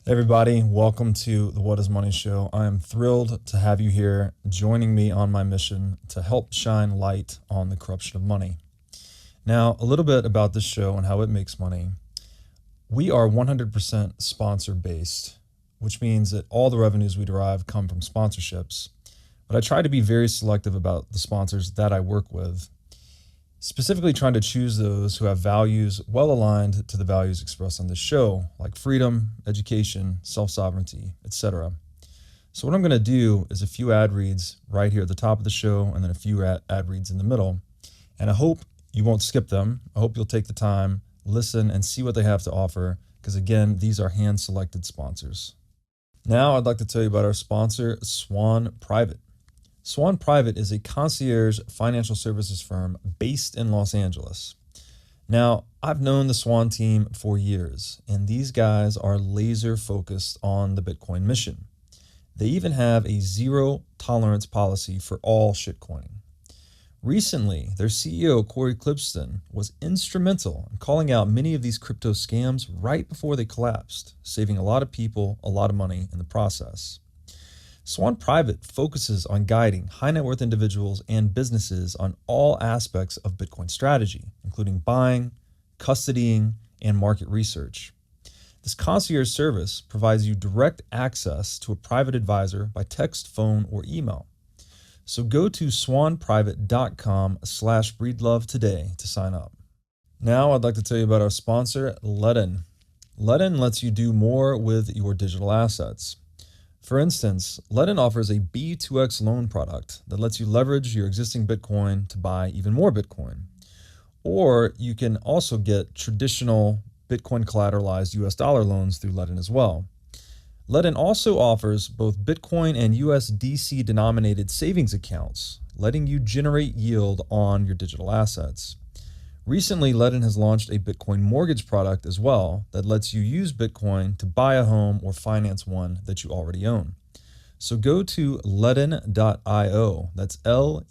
Hey everybody, welcome to the What is Money Show. I am thrilled to have you here joining me on my mission to help shine light on the corruption of money. Now, a little bit about this show and how it makes money. We are 100% sponsor based, which means that all the revenues we derive come from sponsorships. But I try to be very selective about the sponsors that I work with, specifically trying to choose those who have values well aligned to the values expressed on this show, like freedom, education, self-sovereignty, etc. So what I'm going to do is a few ad reads right here at the top of the show and then a few ad reads in the middle. And I hope you won't skip them. I hope you'll take the time, listen, and see what they have to offer, because again, these are hand-selected sponsors. Now I'd like to tell you about our sponsor, Swan Private. Swan Private is a concierge financial services firm based in Los Angeles. Now, I've known the Swan team for years, and these guys are laser focused on the Bitcoin mission. They even have a zero tolerance policy for all shitcoining. Recently, their CEO, Corey Clipston, was instrumental in calling out many of these crypto scams right before they collapsed, saving a lot of people a lot of money in the process. Swan Private focuses on guiding high net worth individuals and businesses on all aspects of Bitcoin strategy, including buying, custodying, and market research. This concierge service provides you direct access to a private advisor by text, phone, or email. So go to swanprivate.com/breedlove today to sign up. Now I'd like to tell you about our sponsor, Ledn. Ledn lets you do more with your digital assets. For instance, Ledn offers a B2X loan product that lets you leverage your existing Bitcoin to buy even more Bitcoin. Or you can also get traditional Bitcoin collateralized US dollar loans through Ledn as well. Ledn also offers both Bitcoin and USDC denominated savings accounts, letting you generate yield on your digital assets. Recently, Ledn has launched a Bitcoin mortgage product as well that lets you use Bitcoin to buy a home or finance one that you already own. So go to ledn.io, that's LEDN.io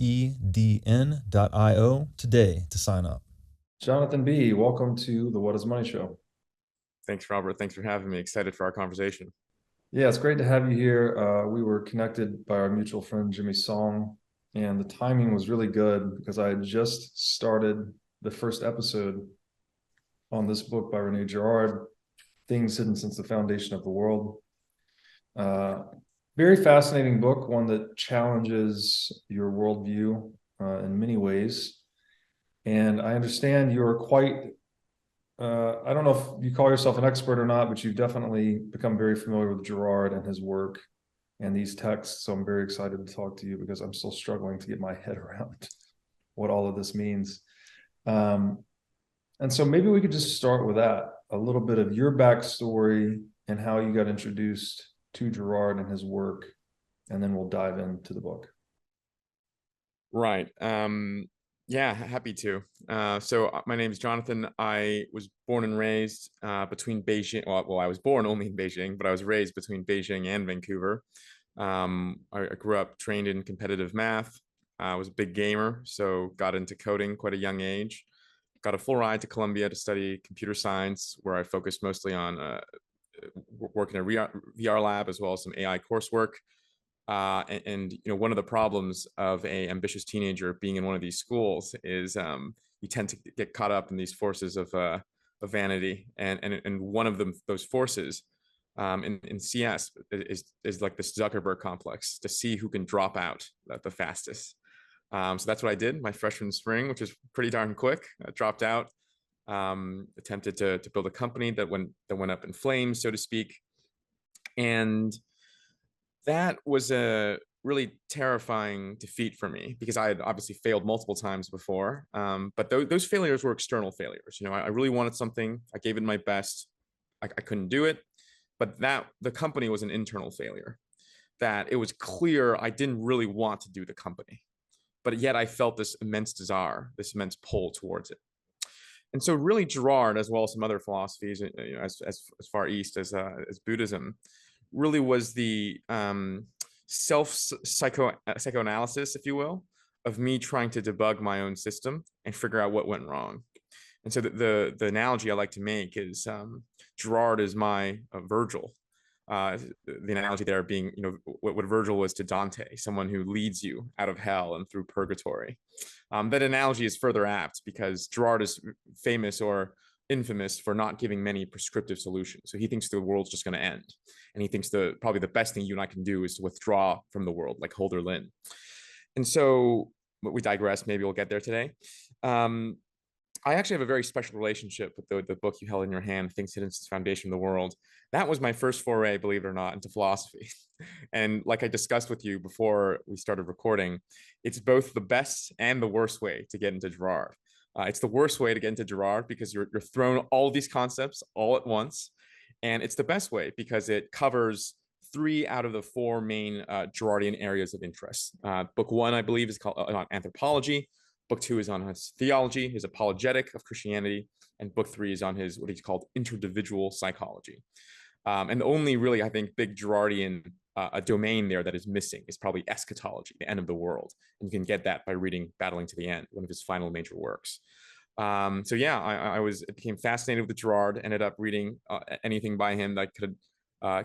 today to sign up. Johnathan Bi, welcome to the What is Money Show. Thanks, Robert. Thanks for having me. Excited for our conversation. Yeah, it's great to have you here. We were connected by our mutual friend, Jimmy Song, and the timing was really good because I had just started the first episode on this book by René Girard, Things Hidden Since the Foundation of the World. Very fascinating book, one that challenges your worldview in many ways. And I understand you're quite, I don't know if you call yourself an expert or not, but you've definitely become very familiar with Girard and his work and these texts. So I'm very excited to talk to you because I'm still struggling to get my head around what all of this means. And so maybe we could just start with that, a little bit of your backstory and how you got introduced to Girard and his work, and then we'll dive into the book. Right. Yeah, happy to. So my name is Johnathan. I was born and raised between Beijing. Well, I was born only in Beijing, but I was raised between Beijing and Vancouver. I grew up trained in competitive math. I was a big gamer, so got into coding quite a young age. Got a full ride to Columbia to study computer science, where I focused mostly on working in a VR lab as well as some AI coursework. And you know, one of the problems of a ambitious teenager being in one of these schools is you tend to get caught up in these forces of vanity, and one of them, those forces in CS is like this Zuckerberg complex to see who can drop out the fastest. So that's what I did my freshman spring, which is pretty darn quick. I dropped out, attempted to build a company that went up in flames, so to speak. And that was a really terrifying defeat for me because I had obviously failed multiple times before. But those failures were external failures. You know, I really wanted something. I gave it my best. I couldn't do it. But the company was an internal failure. That it was clear I didn't really want to do the company, but yet I felt this immense desire, this immense pull towards it. And so really Girard, as well as some other philosophies, you know, as far east as Buddhism, really was the psychoanalysis, if you will, of me trying to debug my own system and figure out what went wrong. And so the analogy I like to make is Girard is my Virgil. The analogy there being, what Virgil was to Dante, someone who leads you out of hell and through purgatory. That analogy is further apt because Girard is famous or infamous for not giving many prescriptive solutions. So he thinks the world's just going to end. And he thinks probably the best thing you and I can do is to withdraw from the world, like Holder Lynn. And so we digress. Maybe we'll get there today. I actually have a very special relationship with the book you held in your hand, Things Hidden Since the Foundation of the World. That was my first foray, believe it or not, into philosophy. And like I discussed with you before we started recording, it's both the best and the worst way to get into Girard. It's the worst way to get into Girard because you're thrown all these concepts all at once. And it's the best way because it covers 3 out of the 4 main Girardian areas of interest. Book 1, I believe, is called on anthropology. Book 2 is on his theology, his apologetic of Christianity, and book 3 is on his what he's called interdividual psychology. And the only really, I think, big Girardian a domain there that is missing is probably eschatology, the end of the world. And you can get that by reading Battling to the End, one of his final major works. So yeah, I became fascinated with Girard, ended up reading anything by him that I could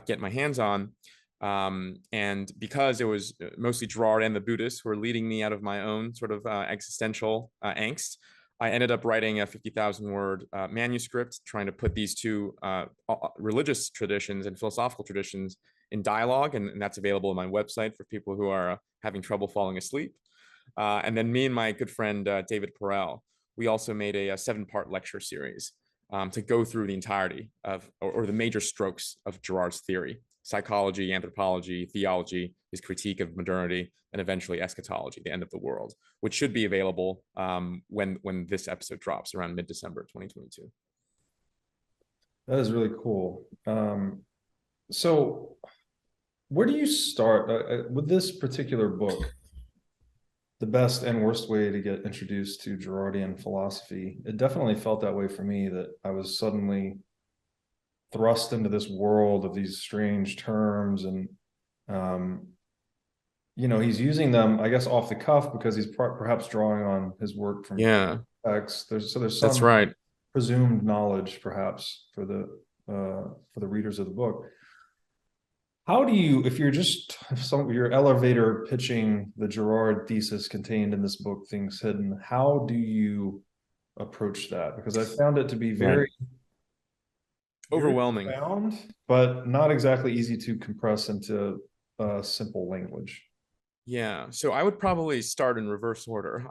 get my hands on. And because it was mostly Girard and the Buddhists who were leading me out of my own sort of existential angst, I ended up writing a 50,000 word manuscript trying to put these 2 religious traditions and philosophical traditions in dialogue. And that's available on my website for people who are having trouble falling asleep. And then me and my good friend, David Perel, we also made a 7-part lecture series to go through the entirety of, or the major strokes of Girard's theory: psychology, anthropology, theology, his critique of modernity, and eventually eschatology, the end of the world, which should be available when this episode drops around mid-December 2022. That is really cool. So where do you start with this particular book? The best and worst way to get introduced to Girardian philosophy. It definitely felt that way for me, that I was suddenly thrust into this world of these strange terms, and he's using them, I guess, off the cuff because he's perhaps drawing on his work from text. There's That's some right. presumed knowledge perhaps for the readers of the book. How do you, if you're your elevator pitching the Girard thesis contained in this book, Things Hidden, how do you approach that? Because I found it to be very overwhelming, profound, but not exactly easy to compress into simple language. Yeah, so I would probably start in reverse order.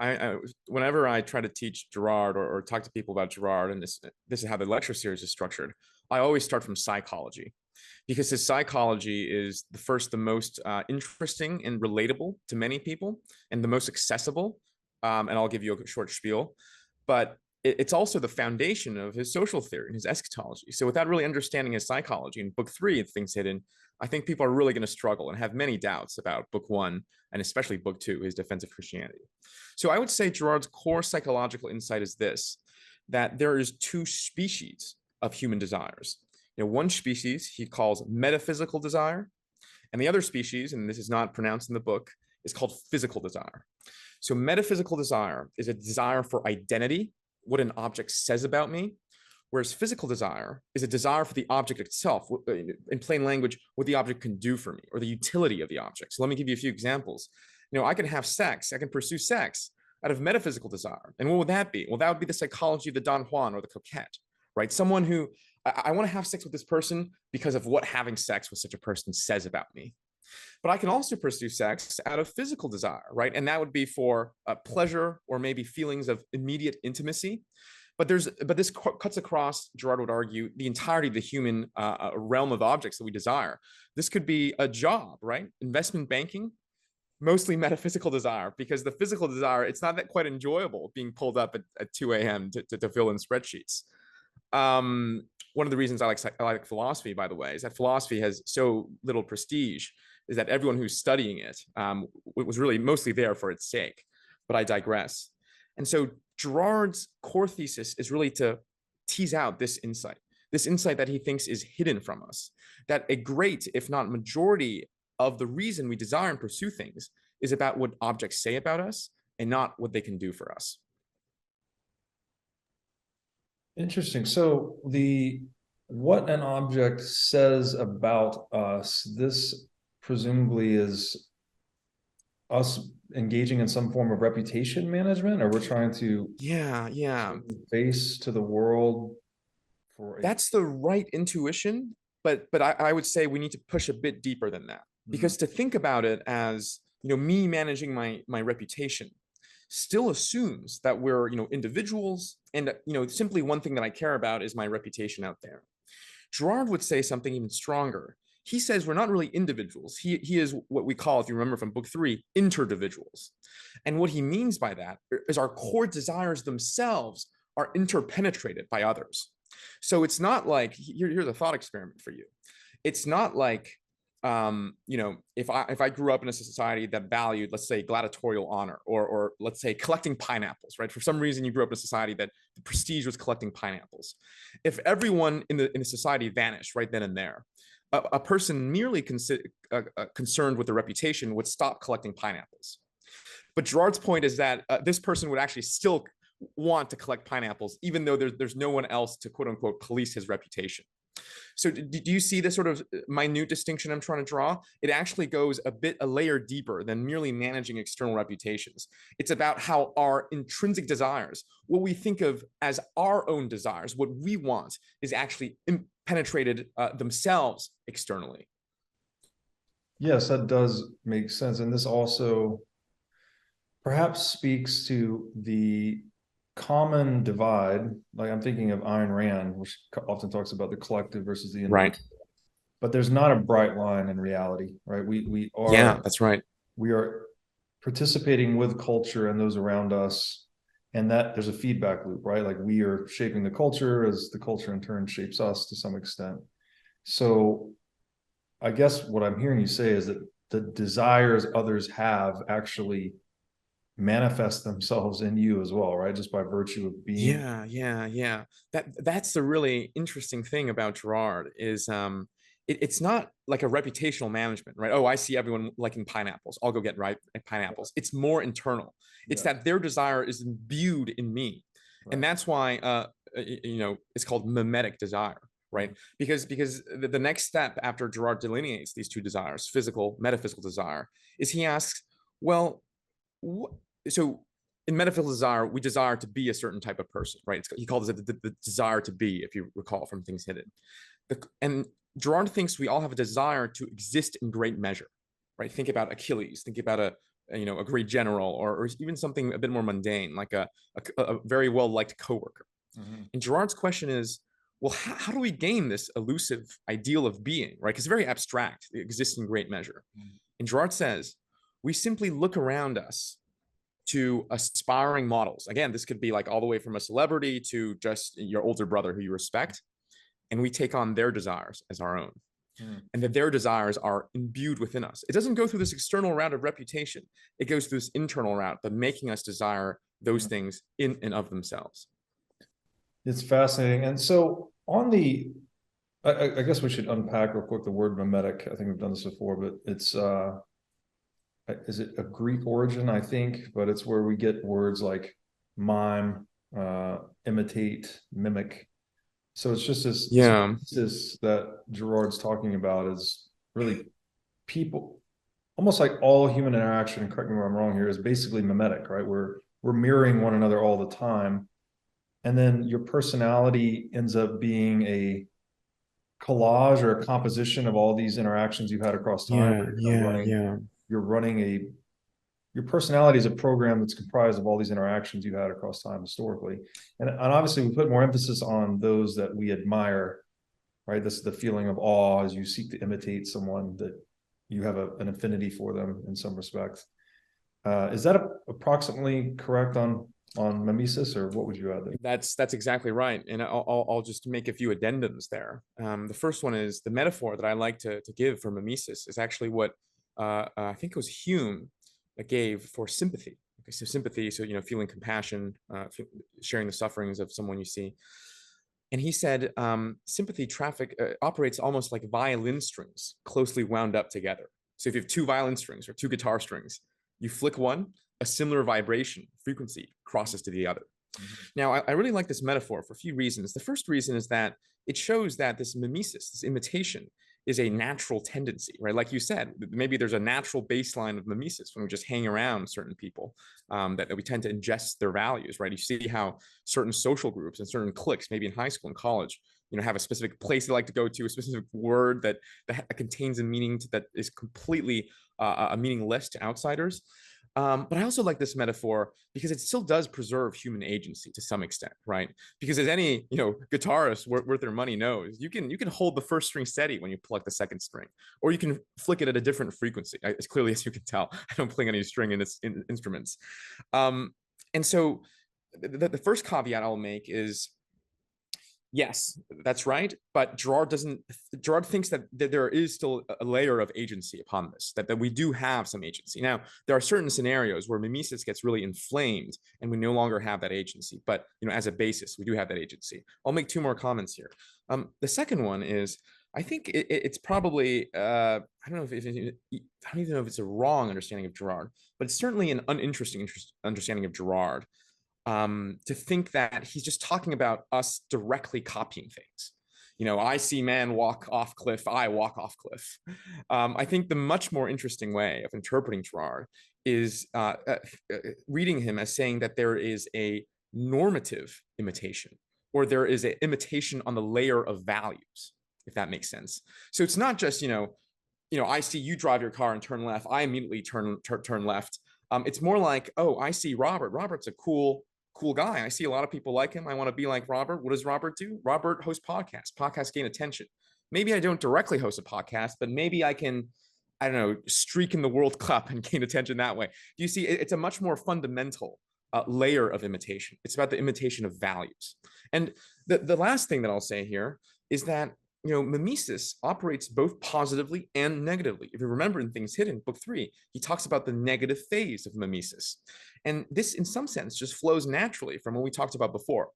Whenever I try to teach Girard or talk to people about Girard, and this is how the lecture series is structured, I always start from psychology, because his psychology is the most interesting and relatable to many people, and the most accessible. And I'll give you a short spiel, but it's also the foundation of his social theory and his eschatology. So without really understanding his psychology, in book 3 of Things Hidden, I think people are really going to struggle and have many doubts about book 1, and especially book 2, his defense of Christianity. So I would say Girard's core psychological insight is this: that there is 2 species of human desires. One species he calls metaphysical desire, and the other species, and this is not pronounced in the book, is called physical desire. So metaphysical desire is a desire for identity, what an object says about me, whereas physical desire is a desire for the object itself, in plain language, what the object can do for me, or the utility of the object. So let me give you a few examples. I can have sex, I can pursue sex out of metaphysical desire. And what would that be? Well, that would be the psychology of the Don Juan or the coquette, right? Someone who, I want to have sex with this person because of what having sex with such a person says about me. But I can also pursue sex out of physical desire, right? And that would be for pleasure or maybe feelings of immediate intimacy. But this cuts across, Girard would argue, the entirety of the human realm of objects that we desire. This could be a job, right? Investment banking, mostly metaphysical desire, because the physical desire, it's not that quite enjoyable being pulled up at 2 a.m. to fill in spreadsheets. One of the reasons I like philosophy, by the way, is that philosophy has so little prestige, is that everyone who's studying it was really mostly there for its sake. But I digress. And so Girard's core thesis is really to tease out this insight that he thinks is hidden from us, that a great, if not majority, of the reason we desire and pursue things is about what objects say about us and not what they can do for us. Interesting. So what an object says about us, this presumably is us engaging in some form of reputation management, or we're trying to Yeah. face to the world for a That's the right intuition, but I would say we need to push a bit deeper than that. Because to think about it as, me managing my reputation still assumes that we're, individuals, and simply one thing that I care about is my reputation out there. Girard would say something even stronger. He says we're not really individuals. He is what we call, if you remember from book 3, interdividuals. And what he means by that is our core desires themselves are interpenetrated by others. So it's not like, here's a thought experiment for you. It's not like, if I grew up in a society that valued, let's say, gladiatorial honor, or let's say collecting pineapples, right? For some reason, you grew up in a society that the prestige was collecting pineapples. If everyone in the society vanished right then and there, a person merely concerned with their reputation would stop collecting pineapples. But Girard's point is that this person would actually still want to collect pineapples, even though there's no one else to quote unquote police his reputation. So do you see this sort of minute distinction I'm trying to draw? It actually goes a layer deeper than merely managing external reputations. It's about how our intrinsic desires, what we think of as our own desires, what we want, is actually penetrated themselves externally. Yes, that does make sense. And this also perhaps speaks to the common divide. Like I'm thinking of Ayn Rand, which often talks about the collective versus the individual. Right. But there's not a bright line in reality, right? Yeah, that's right. We are participating with culture and those around us, and that there's a feedback loop, right? Like we are shaping the culture as the culture in turn shapes us to some extent. So I guess what I'm hearing you say is that the desires others have actually manifest themselves in you as well, right? Just by virtue of being. Yeah. That's the really interesting thing about Girard is it's not like a reputational management, right? Oh, I see everyone liking pineapples, I'll go get pineapples. It's more internal. It's that their desire is imbued in me. And that's why it's called mimetic desire, right? Because the next step after Girard delineates these two desires, physical, metaphysical desire, is he asks, well, so in metaphysical desire, we desire to be a certain type of person, right? He calls it the desire to be, if you recall from Things Hidden. And Girard thinks we all have a desire to exist in great measure, right? Think about Achilles, think about a great general, or even something a bit more mundane, like a very well-liked coworker. And Girard's question is, well, how do we gain this elusive ideal of being, right? Because it's very abstract, it exists in great measure. And Girard says, we simply look around us to aspiring models. Again, this could be like all the way from a celebrity to just your older brother who you respect. And we take on their desires as our own. And that their desires are imbued within us. It doesn't go through this external route of reputation. It goes through this internal route, but making us desire those things in and of themselves. It's fascinating. And so on the, I guess we should unpack real quick the word mimetic. I think we've done this before, but it's, is it a Greek origin, I think, but it's where we get words like mime, imitate, mimic. So it's just this that Girard's talking about is really people, almost like all human interaction, and correct me if I'm wrong here, is basically mimetic, right? We're mirroring one another all the time. And then your personality ends up being a collage or a composition of all these interactions you've had across time. You're running your personality is a program that's comprised of all these interactions you've had across time historically. And obviously we put more emphasis on those that we admire, right? This is the feeling of awe as you seek to imitate someone that you have an affinity for them in some respect. Is that approximately correct on mimesis, or what would you add there? That's exactly right. And I'll just make a few addendums there. The first one is the metaphor that I like to give for mimesis is actually what I think it was Hume that gave for sympathy. Okay, so sympathy, so feeling compassion, sharing the sufferings of someone you see. And he said sympathy operates almost like violin strings closely wound up together. So if you have two violin strings or two guitar strings, you flick one, a similar vibration frequency crosses to the other. Now, I really like this metaphor for a few reasons. The first reason is that it shows that this mimesis, this imitation, is a natural tendency, right? Like you said, maybe there's a natural baseline of mimesis when we just hang around certain people, that we tend to ingest their values, right? You see how certain social groups and certain cliques, maybe in high school and college, have a specific place they like to go to, a specific word that contains a meaning that is completely meaningless to outsiders. But I also like this metaphor because it still does preserve human agency to some extent, right? Because as any guitarist worth their money knows, you can hold the first string steady when you pluck the second string, or you can flick it at a different frequency. As clearly as you can tell, I don't play any string in instruments. And so the first caveat I'll make is, yes, that's right. But Girard thinks that there is still a layer of agency upon this, that we do have some agency. Now, there are certain scenarios where mimesis gets really inflamed and we no longer have that agency. But as a basis, we do have that agency. I'll make two more comments here. The second one is, I think it's probably, I don't know I don't even know if it's a wrong understanding of Girard, but it's certainly an uninteresting understanding of Girard. To think that he's just talking about us directly copying things. I see man walk off cliff, I walk off cliff. I think the much more interesting way of interpreting Girard is reading him as saying that there is a normative imitation, or there is an imitation on the layer of values, if that makes sense. So it's not just, I see you drive your car and turn left, I immediately turn left. It's more like, oh, I see Robert. Robert's a cool guy. I see a lot of people like him. I want to be like Robert. What does Robert do? Robert hosts podcasts. Podcasts gain attention. Maybe I don't directly host a podcast, but maybe I can, I don't know, streak in the World Cup and gain attention that way. Do you see? It's a much more fundamental layer of imitation. It's about the imitation of values. And the last thing that I'll say here is that mimesis operates both positively and negatively. If you remember in Things Hidden, book 3, he talks about the negative phase of mimesis. And this, in some sense, just flows naturally from what we talked about before.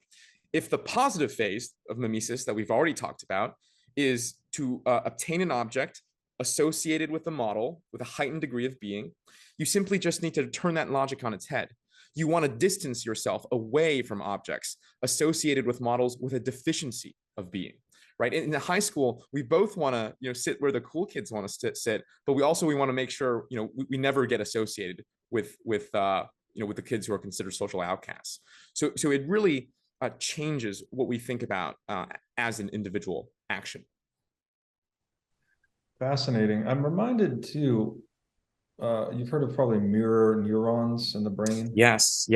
If the positive phase of mimesis that we've already talked about is to obtain an object associated with a model with a heightened degree of being, you simply just need to turn that logic on its head. You want to distance yourself away from objects associated with models with a deficiency of being. Right? In the high school, we both want to, sit where the cool kids want to sit, but we want to make sure, we never get associated with the kids who are considered social outcasts. So it really changes what we think about as an individual action. Fascinating. I'm reminded too, you've heard of probably mirror neurons in the brain. Yes.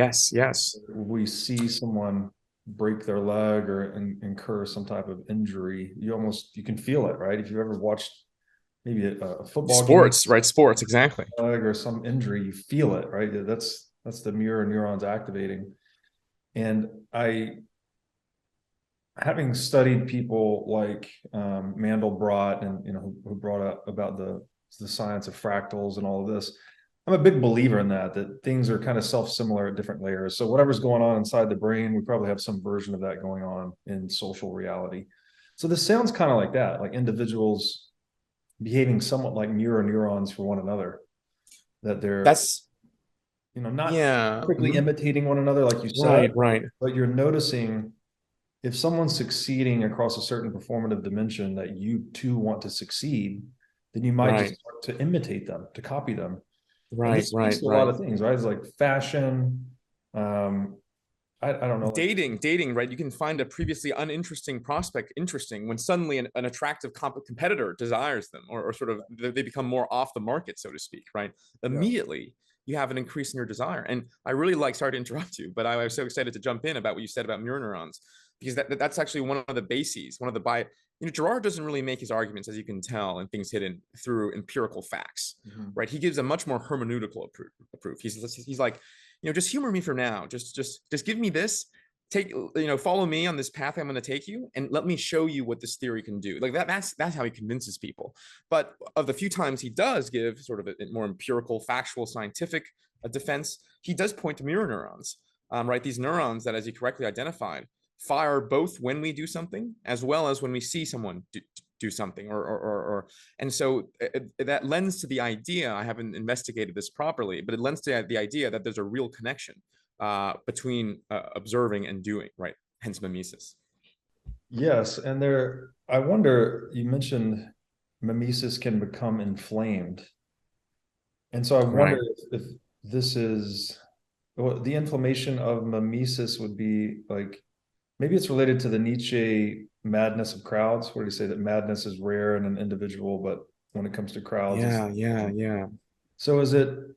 We see someone break their leg or incur some type of injury, you can feel it, right? If you ever watched maybe a football sports game, right? Sports, exactly. Leg or some injury, you feel it, right? That's the mirror neurons activating. And having studied people like Mandelbrot and who brought up about the science of fractals and all of this, I'm a big believer in that things are kind of self-similar at different layers. So whatever's going on inside the brain, we probably have some version of that going on in social reality. So this sounds kind of like that, like individuals behaving somewhat like mirror neurons for one another, that That's not quickly imitating one another, like you said, right. But you're noticing if someone's succeeding across a certain performative dimension that you too want to succeed, then you might just start to imitate them, to copy them. Right. A lot of things, right? It's like fashion. I don't know. Dating, right? You can find a previously uninteresting prospect interesting when suddenly an attractive competitor desires them, or sort of they become more off the market, so to speak, right? Immediately, you have an increase in your desire. And I really sorry to interrupt you, but I was so excited to jump in about what you said about mirror neurons, because that's actually one of the bases, one of the Girard doesn't really make his arguments, as you can tell, in Things Hidden through empirical facts, right? He gives a much more hermeneutical proof. He's like, just humor me for now. Just give me this. Follow me on this path I'm going to take you, and let me show you what this theory can do. Like that's how he convinces people. But of the few times he does give sort of a more empirical, factual, scientific defense, he does point to mirror neurons, right? These neurons that, as you correctly identified, fire both when we do something as well as when we see someone do something, and so that lends to the idea, I haven't investigated this properly, but it lends to the idea that there's a real connection between observing and doing, right? Hence mimesis. Yes, and I wonder, you mentioned mimesis can become inflamed. And so I wonder Right. if this is, well, the inflammation of mimesis would be like, maybe it's related to the Nietzsche madness of crowds, where you say that madness is rare in an individual, but when it comes to crowds, it's Yeah, yeah, yeah. so is it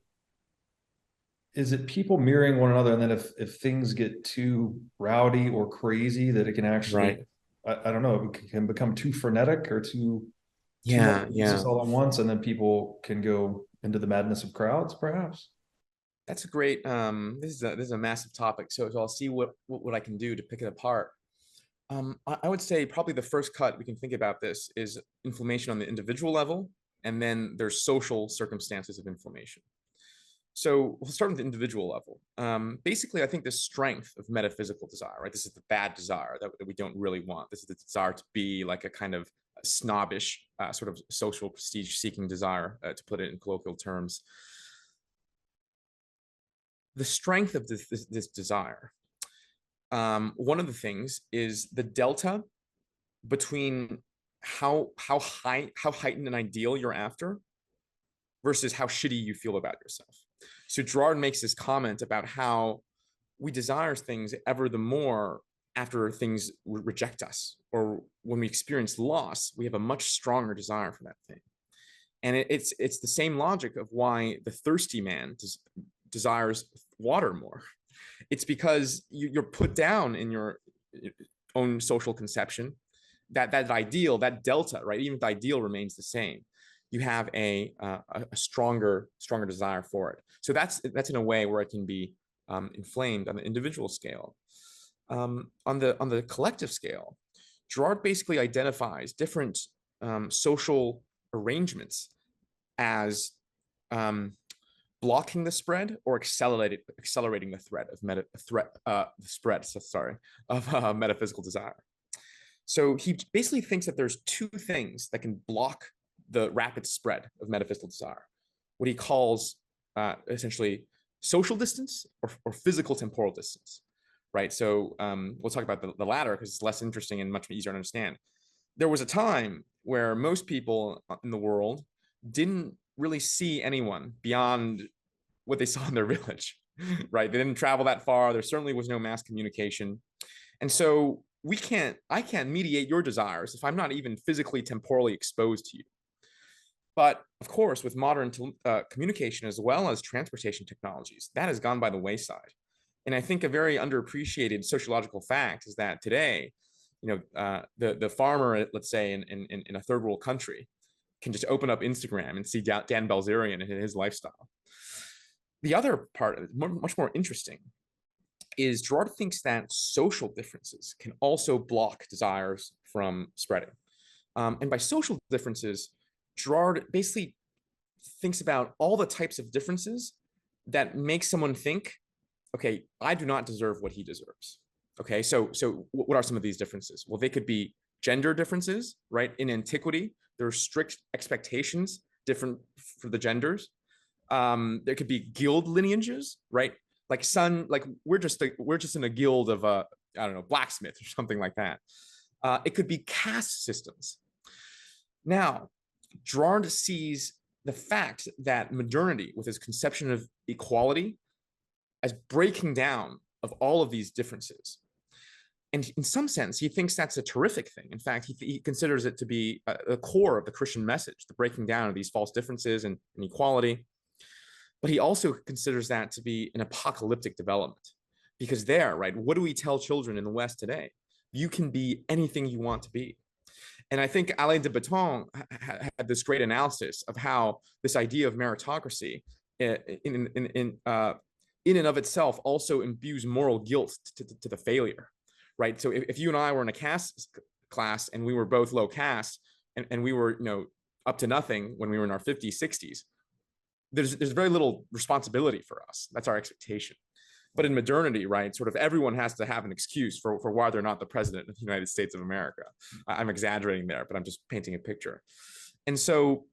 people mirroring one another, and then if things get too rowdy or crazy, that it can actually, Right. I don't know, it can become too frenetic or too much Yeah, Jesus yeah. all at once, and then people can go into the madness of crowds, perhaps. That's a great this is a massive topic. So I'll see what I can do to pick it apart. I would say probably the first cut we can think about this is inflammation on the individual level, and then there's social circumstances of inflammation. So we'll start with the individual level. Basically, I think the strength of metaphysical desire, right? This is the bad desire that we don't really want. This is the desire to be like a kind of snobbish, sort of social prestige seeking desire, to put it in colloquial terms. The strength of this desire, one of the things is the delta between how heightened an ideal you're after versus how shitty you feel about yourself. So Girard makes this comment about how we desire things ever the more after things reject us, or when we experience loss, we have a much stronger desire for that thing. And it's the same logic of why the thirsty man desires water more. It's because you're put down in your own social conception that ideal, that delta, right? Even if the ideal remains the same, you have a stronger desire for it. So that's in a way where it can be inflamed on the individual scale. On the collective scale, Girard basically identifies different social arrangements as blocking the spread or accelerating the spread, sorry, of metaphysical desire. So he basically thinks that there's two things that can block the rapid spread of metaphysical desire. What he calls essentially social distance or physical temporal distance, right? So we'll talk about the latter because it's less interesting and much easier to understand. There was a time where most people in the world didn't really see anyone beyond what they saw in their village, right? They didn't travel that far. There certainly was no mass communication. And so I can't mediate your desires if I'm not even physically, temporally exposed to you. But of course, with modern communication as well as transportation technologies, that has gone by the wayside. And I think a very underappreciated sociological fact is that today, the farmer, let's say in a third world country, can just open up Instagram and see Dan Bilzerian and his lifestyle. The other part, much more interesting, is Girard thinks that social differences can also block desires from spreading. And by social differences, Girard basically thinks about all the types of differences that make someone think, okay, I do not deserve what he deserves. Okay, so what are some of these differences? Well, they could be gender differences, right? In antiquity, there are strict expectations different for the genders. There could be guild lineages, right? Like we're just in a guild of I don't know, blacksmith or something like that. It could be caste systems. Now, Girard sees the fact that modernity, with its conception of equality, as breaking down of all of these differences. And in some sense, he thinks that's a terrific thing. In fact, he considers it to be the core of the Christian message, the breaking down of these false differences and inequality. But he also considers that to be an apocalyptic development. Because right, what do we tell children in the West today? You can be anything you want to be. And I think Alain de Botton had this great analysis of how this idea of meritocracy in and of itself also imbues moral guilt to the failure, right? So if you and I were in a caste class and we were both low caste and we were, up to nothing when we were in our 50s, 60s, there's very little responsibility for us. That's our expectation. But in modernity, right, sort of everyone has to have an excuse for why they're not the president of the United States of America. I'm exaggerating there, but I'm just painting a picture. And so,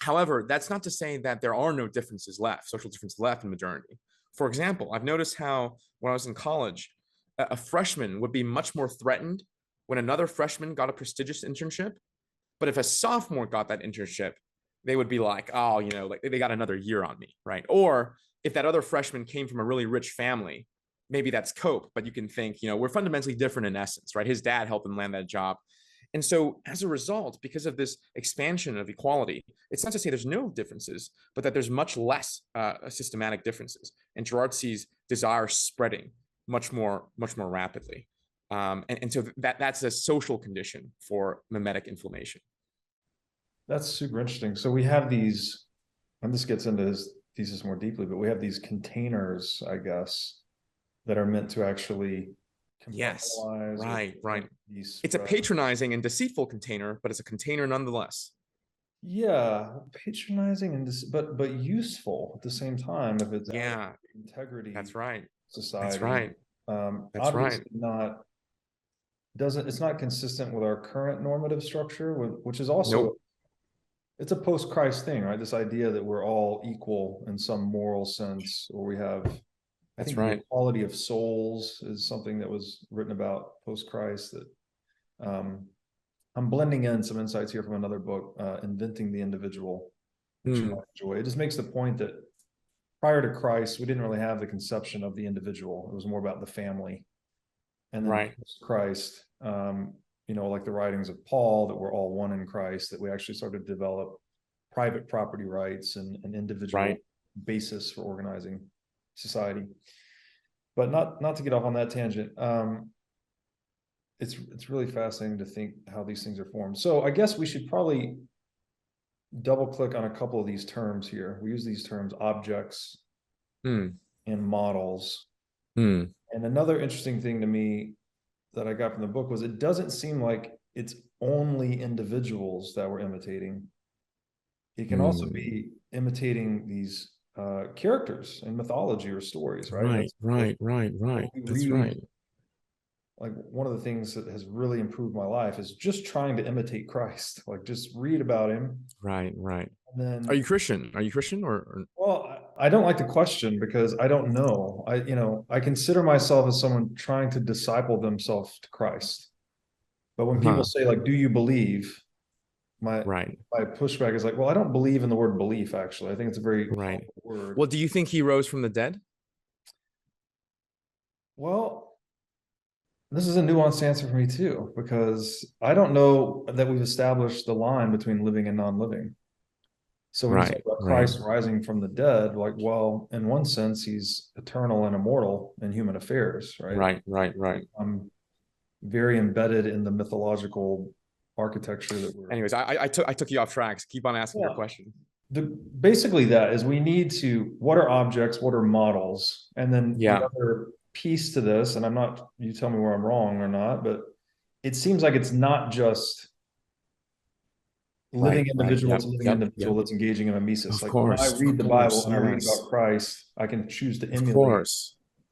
however, that's not to say that there are no differences left, social differences left in modernity. For example, I've noticed how when I was in college, a freshman would be much more threatened when another freshman got a prestigious internship. But if a sophomore got that internship, they would be like, oh, like they got another year on me, right? Or if that other freshman came from a really rich family, maybe that's cope, but you can think, we're fundamentally different in essence, right? His dad helped him land that job. And so as a result, because of this expansion of equality, it's not to say there's no differences, but that there's much less systematic differences. And Girard sees desire spreading much more rapidly. And so that's a social condition for mimetic inflammation. That's super interesting. So we have these, and this gets into his thesis more deeply, but we have these containers, I guess, that are meant to actually Yes, compartmentalize. right. It's a patronizing and deceitful container, but it's a container nonetheless. Yeah, patronizing and but useful at the same time if it's integrity. That's right. Society. That's right. That's Obviously it's not consistent with our current normative structure, which is also it's a post-Christ thing, right? This idea that we're all equal in some moral sense, or we have, I think, the equality of souls is something that was written about post-Christ. That I'm blending in some insights here from another book, Inventing the Individual, which I enjoy. It just makes the point that prior to Christ, we didn't really have the conception of the individual. It was more about the family. And then Christ, like the writings of Paul, that we're all one in Christ, that we actually started to develop private property rights and an individual basis for organizing society. But not to get off on that tangent. It's really fascinating to think how these things are formed. So I guess we should probably double click on a couple of these terms here. We use these terms, objects and models. And another interesting thing to me that I got from the book was it doesn't seem like it's only individuals that we're imitating. It can also be imitating these characters in mythology or stories, right? Right. That's right. Like one of the things that has really improved my life is just trying to imitate Christ. Like just read about him. Right. And then, are you Christian? or? Well, I don't like to question because I don't know. I consider myself as someone trying to disciple themselves to Christ. But when people say, like, do you believe? My pushback is like, well, I don't believe in the word belief, actually. I think it's a very word. Well, do you think he rose from the dead? Well, this is a nuanced answer for me too, because I don't know that we've established the line between living and non-living. So when you talk about Christ rising from the dead, like, well, in one sense, he's eternal and immortal in human affairs, right? Right. I'm very embedded in the mythological architecture that we're. Anyways, I took you off tracks. Keep on asking your question. Basically, that is, we need to, what are objects, what are models, and then the other piece to this, and you tell me where I'm wrong or not, but it seems like it's not just living individual to living individual that's engaging in mimesis. Like when I read the Bible and I read about Christ, I can choose to emulate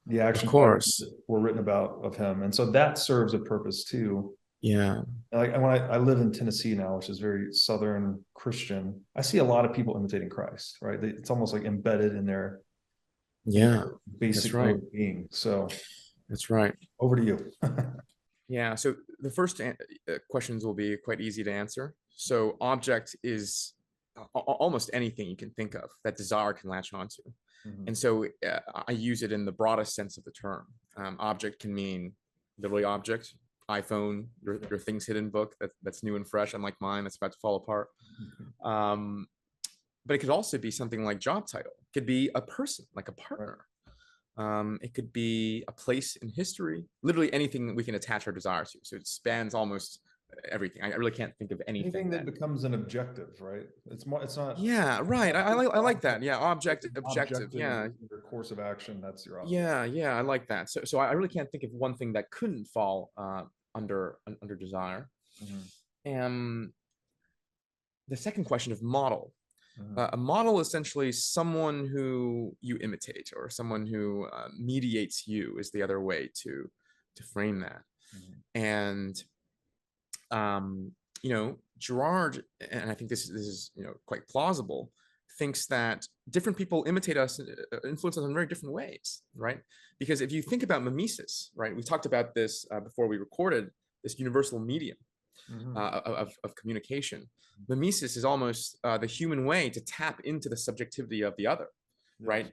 the action patterns that were written about of him, and so that serves a purpose too. Like when I live in Tennessee now, which is very Southern Christian, I see a lot of people imitating Christ, right? It's almost like embedded in their basic being. So that's right. Over to you. So the first questions will be quite easy to answer. So object is almost anything you can think of that desire can latch onto. And so I use it in the broadest sense of the term. Object can mean literally object, iPhone, your things hidden book that's new and fresh, unlike mine that's about to fall apart. But it could also be something like job title. It could be a person, like a partner. It could be a place in history, literally anything that we can attach our desire to. So it spans almost everything. I really can't think of anything that becomes an objective, right? It's not. Yeah, right. I like that. Yeah, objective. Yeah, your course of action. That's your object. Yeah. I like that. So I really can't think of one thing that couldn't fall under desire. And the second question of model. A model is essentially someone who you imitate, or someone who mediates you, is the other way to frame that. And Girard, and I think this is quite plausible, thinks that different people imitate us, influence us in very different ways, right? Because if you think about mimesis, right, we talked about this before we recorded, this universal medium of communication. Mimesis is almost the human way to tap into the subjectivity of the other, right?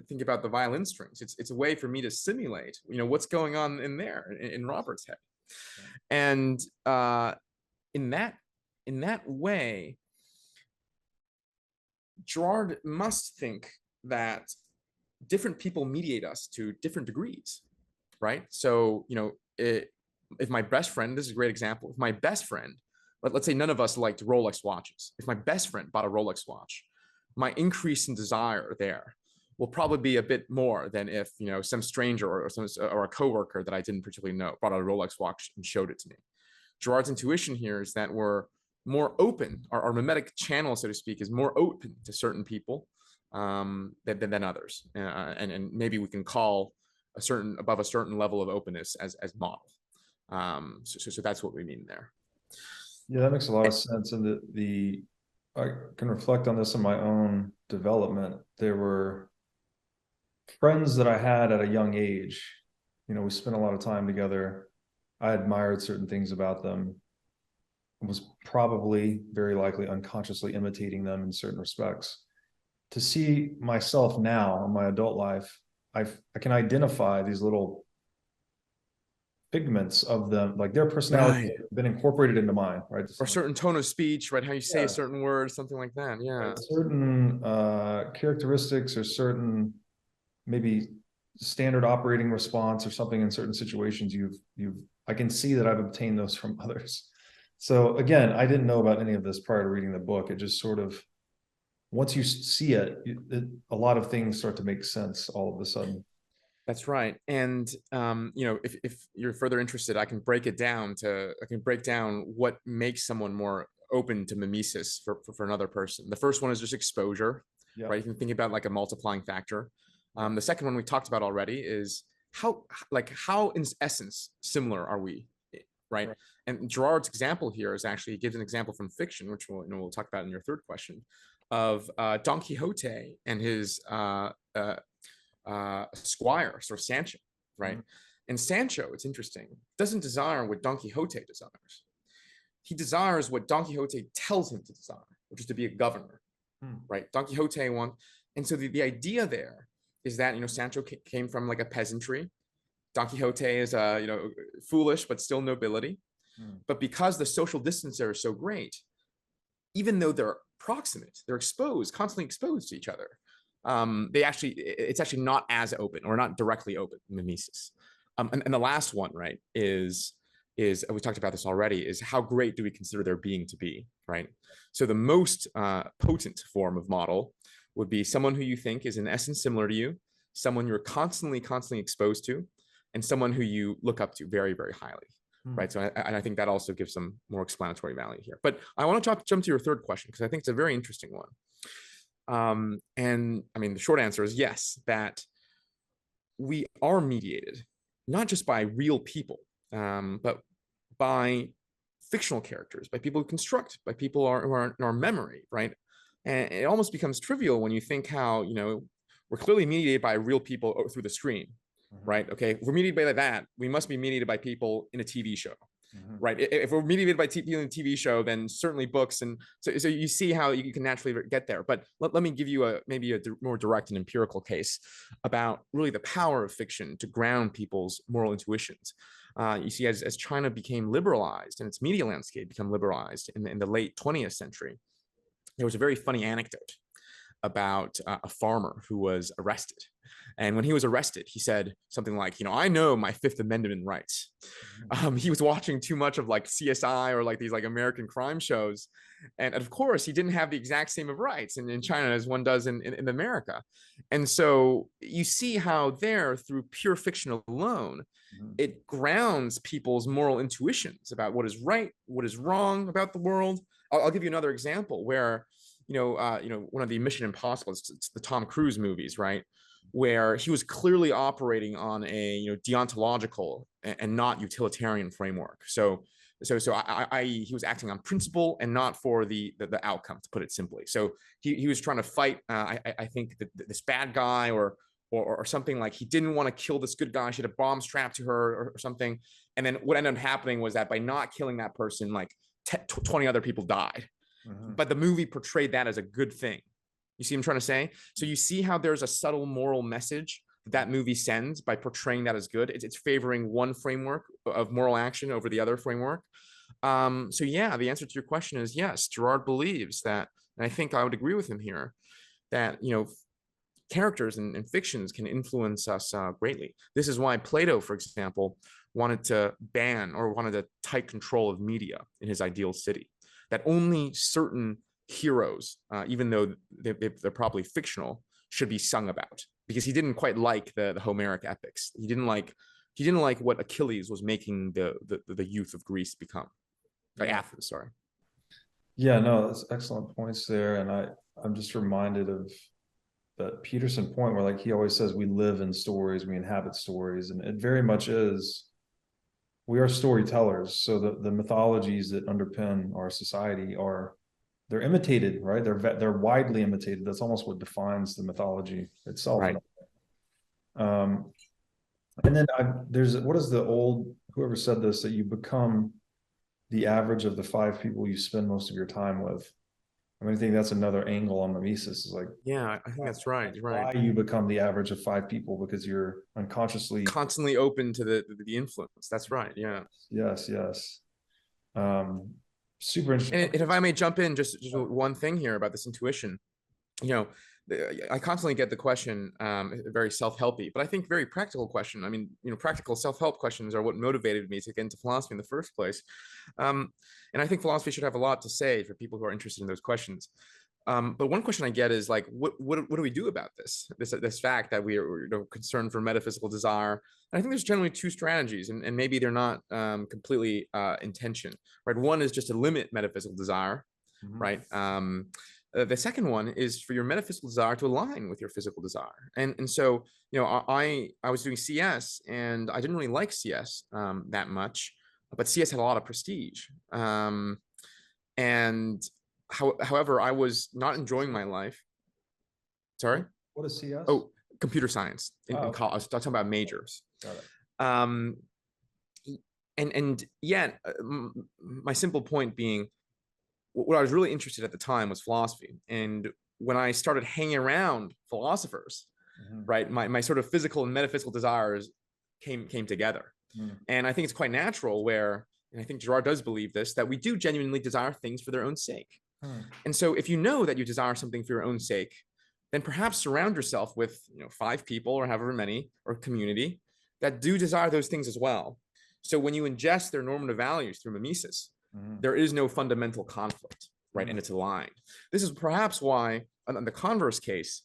Think about the violin strings. It's a way for me to simulate, what's going on in there in Robert's head, and in that way, Girard must think that different people mediate us to different degrees, right? So, if my best friend, this is a great example, if my best friend, let's say none of us liked Rolex watches. If my best friend bought a Rolex watch, my increase in desire there will probably be a bit more than if, some stranger or a coworker that I didn't particularly know bought a Rolex watch and showed it to me. Girard's intuition here is that we're more open, our mimetic channel, so to speak, is more open to certain people than others. And maybe we can call above a certain level of openness as model. So that's what we mean there. Yeah, that makes a lot of sense. And I can reflect on this in my own development. There were friends that I had at a young age. We spent a lot of time together. I admired certain things about them. Was probably very likely unconsciously imitating them in certain respects. To see myself now in my adult life, I can identify these little figments of them, like their personality have been incorporated into mine, right? Or a certain tone of speech, right? How you say a certain word, something like that. Yeah. Right. Certain characteristics or certain maybe standard operating response or something in certain situations I can see that I've obtained those from others. So again, I didn't know about any of this prior to reading the book. It just sort of, once you see it, a lot of things start to make sense all of a sudden. That's right. And, if you're further interested, I can break down what makes someone more open to mimesis for another person. The first one is just exposure, right? You can think about like a multiplying factor. The second one we talked about already is how in essence similar are we, right? And Girard's example here is actually, he gives an example from fiction, which we'll talk about in your third question, of Don Quixote and his squire, sort of Sancho, right? And Sancho, it's interesting, doesn't desire what Don Quixote desires. He desires what Don Quixote tells him to desire, which is to be a governor, right? Don Quixote wants, and so the idea there is that, Sancho came from like a peasantry. Don Quixote is foolish but still nobility. But because the social distance there is so great, even though they're proximate, they're constantly exposed to each other. It's actually not as open, or not directly open, mimesis. And the last one, right, is we talked about this already, is how great do we consider their being to be, right? So the most potent form of model would be someone who you think is in essence similar to you, someone you're constantly exposed to, and someone who you look up to very, very highly. Right. So I think that also gives some more explanatory value here. But I want to jump to your third question, because I think it's a very interesting one. And I mean, the short answer is yes, that we are mediated, not just by real people, but by fictional characters, by people who construct, by people who are in our memory, right? And it almost becomes trivial when you think how, we're clearly mediated by real people through the screen. Right. Okay. If we're mediated by that, we must be mediated by people in a TV show. Right. If we're mediated by people in a TV show, then certainly books. And so you see how you can naturally get there. But let me give you maybe a more direct and empirical case about really the power of fiction to ground people's moral intuitions. You see, as China became liberalized and its media landscape became liberalized in the late 20th century, there was a very funny anecdote about a farmer who was arrested. And when he was arrested, he said something like, I know my Fifth Amendment rights. He was watching too much of like CSI or like these like American crime shows. And of course, he didn't have the exact same of rights in China as one does in America. And so you see how there, through pure fiction alone, it grounds people's moral intuitions about what is right, what is wrong about the world. I'll give you another example where, one of the Mission Impossible, it's the Tom Cruise movies, right? Where he was clearly operating on a deontological and not utilitarian framework. So he was acting on principle and not for the outcome, to put it simply. So he was trying to fight, I think, this bad guy or something. Like, he didn't want to kill this good guy. She had a bomb strapped to her or something. And then what ended up happening was that by not killing that person, like 20 other people died. But the movie portrayed that as a good thing. You see what I'm trying to say? So you see how there's a subtle moral message that movie sends by portraying that as good. It's favoring one framework of moral action over the other framework. So yeah, the answer to your question is yes. Girard believes that, and I think I would agree with him here, that, you know, characters and fictions can influence us greatly. This is why Plato, for example, wanted to ban or wanted a tight control of media in his ideal city, that only certain heroes, even though they're probably fictional, should be sung about, because he didn't quite like the Homeric epics. He didn't like what Achilles was making the youth of Greece become. Athens, sorry. Yeah, no, that's excellent points there. And I'm just reminded of that Peterson point where, like, he always says we live in stories, we inhabit stories, and it very much is. We are storytellers. So the mythologies that underpin our society they're imitated, right? They're widely imitated. That's almost what defines the mythology itself. Right. And then what is the old, whoever said this, that you become the average of the 5 people you spend most of your time with. I mean, I think that's another angle on mimesis, is like, yeah, I think that's right. Why you become the average of 5 people, because you're unconsciously constantly open to the influence. That's right. Yeah. Yes. Super interesting. And if I may jump in, just one thing here about this intuition, you know, I constantly get the question, very self-helpy, but I think very practical question. I mean, you know, practical self-help questions are what motivated me to get into philosophy in the first place. And I think philosophy should have a lot to say for people who are interested in those questions. But one question I get is like, what do we do about this fact that we are, you know, concerned for metaphysical desire? And I think there's generally 2 strategies, and maybe they're not completely in tension, right? One is just to limit metaphysical desire, right? The second one is for your metaphysical desire to align with your physical desire. And so, you know, I was doing CS, and I didn't really like CS that much, but CS had a lot of prestige. However, I was not enjoying my life. Sorry? What is CS? Oh, computer science in college. I was talking about majors. Got it. And yet, my simple point being, what I was really interested at the time was philosophy. And when I started hanging around philosophers, right, my sort of physical and metaphysical desires came together. And I think it's quite natural where, and I think Girard does believe this, that we do genuinely desire things for their own sake. And so if you know that you desire something for your own sake, then perhaps surround yourself with, you know, 5 people or however many, or community, that do desire those things as well. So when you ingest their normative values through mimesis, there is no fundamental conflict, right? And it's aligned. This is perhaps why, on the converse case,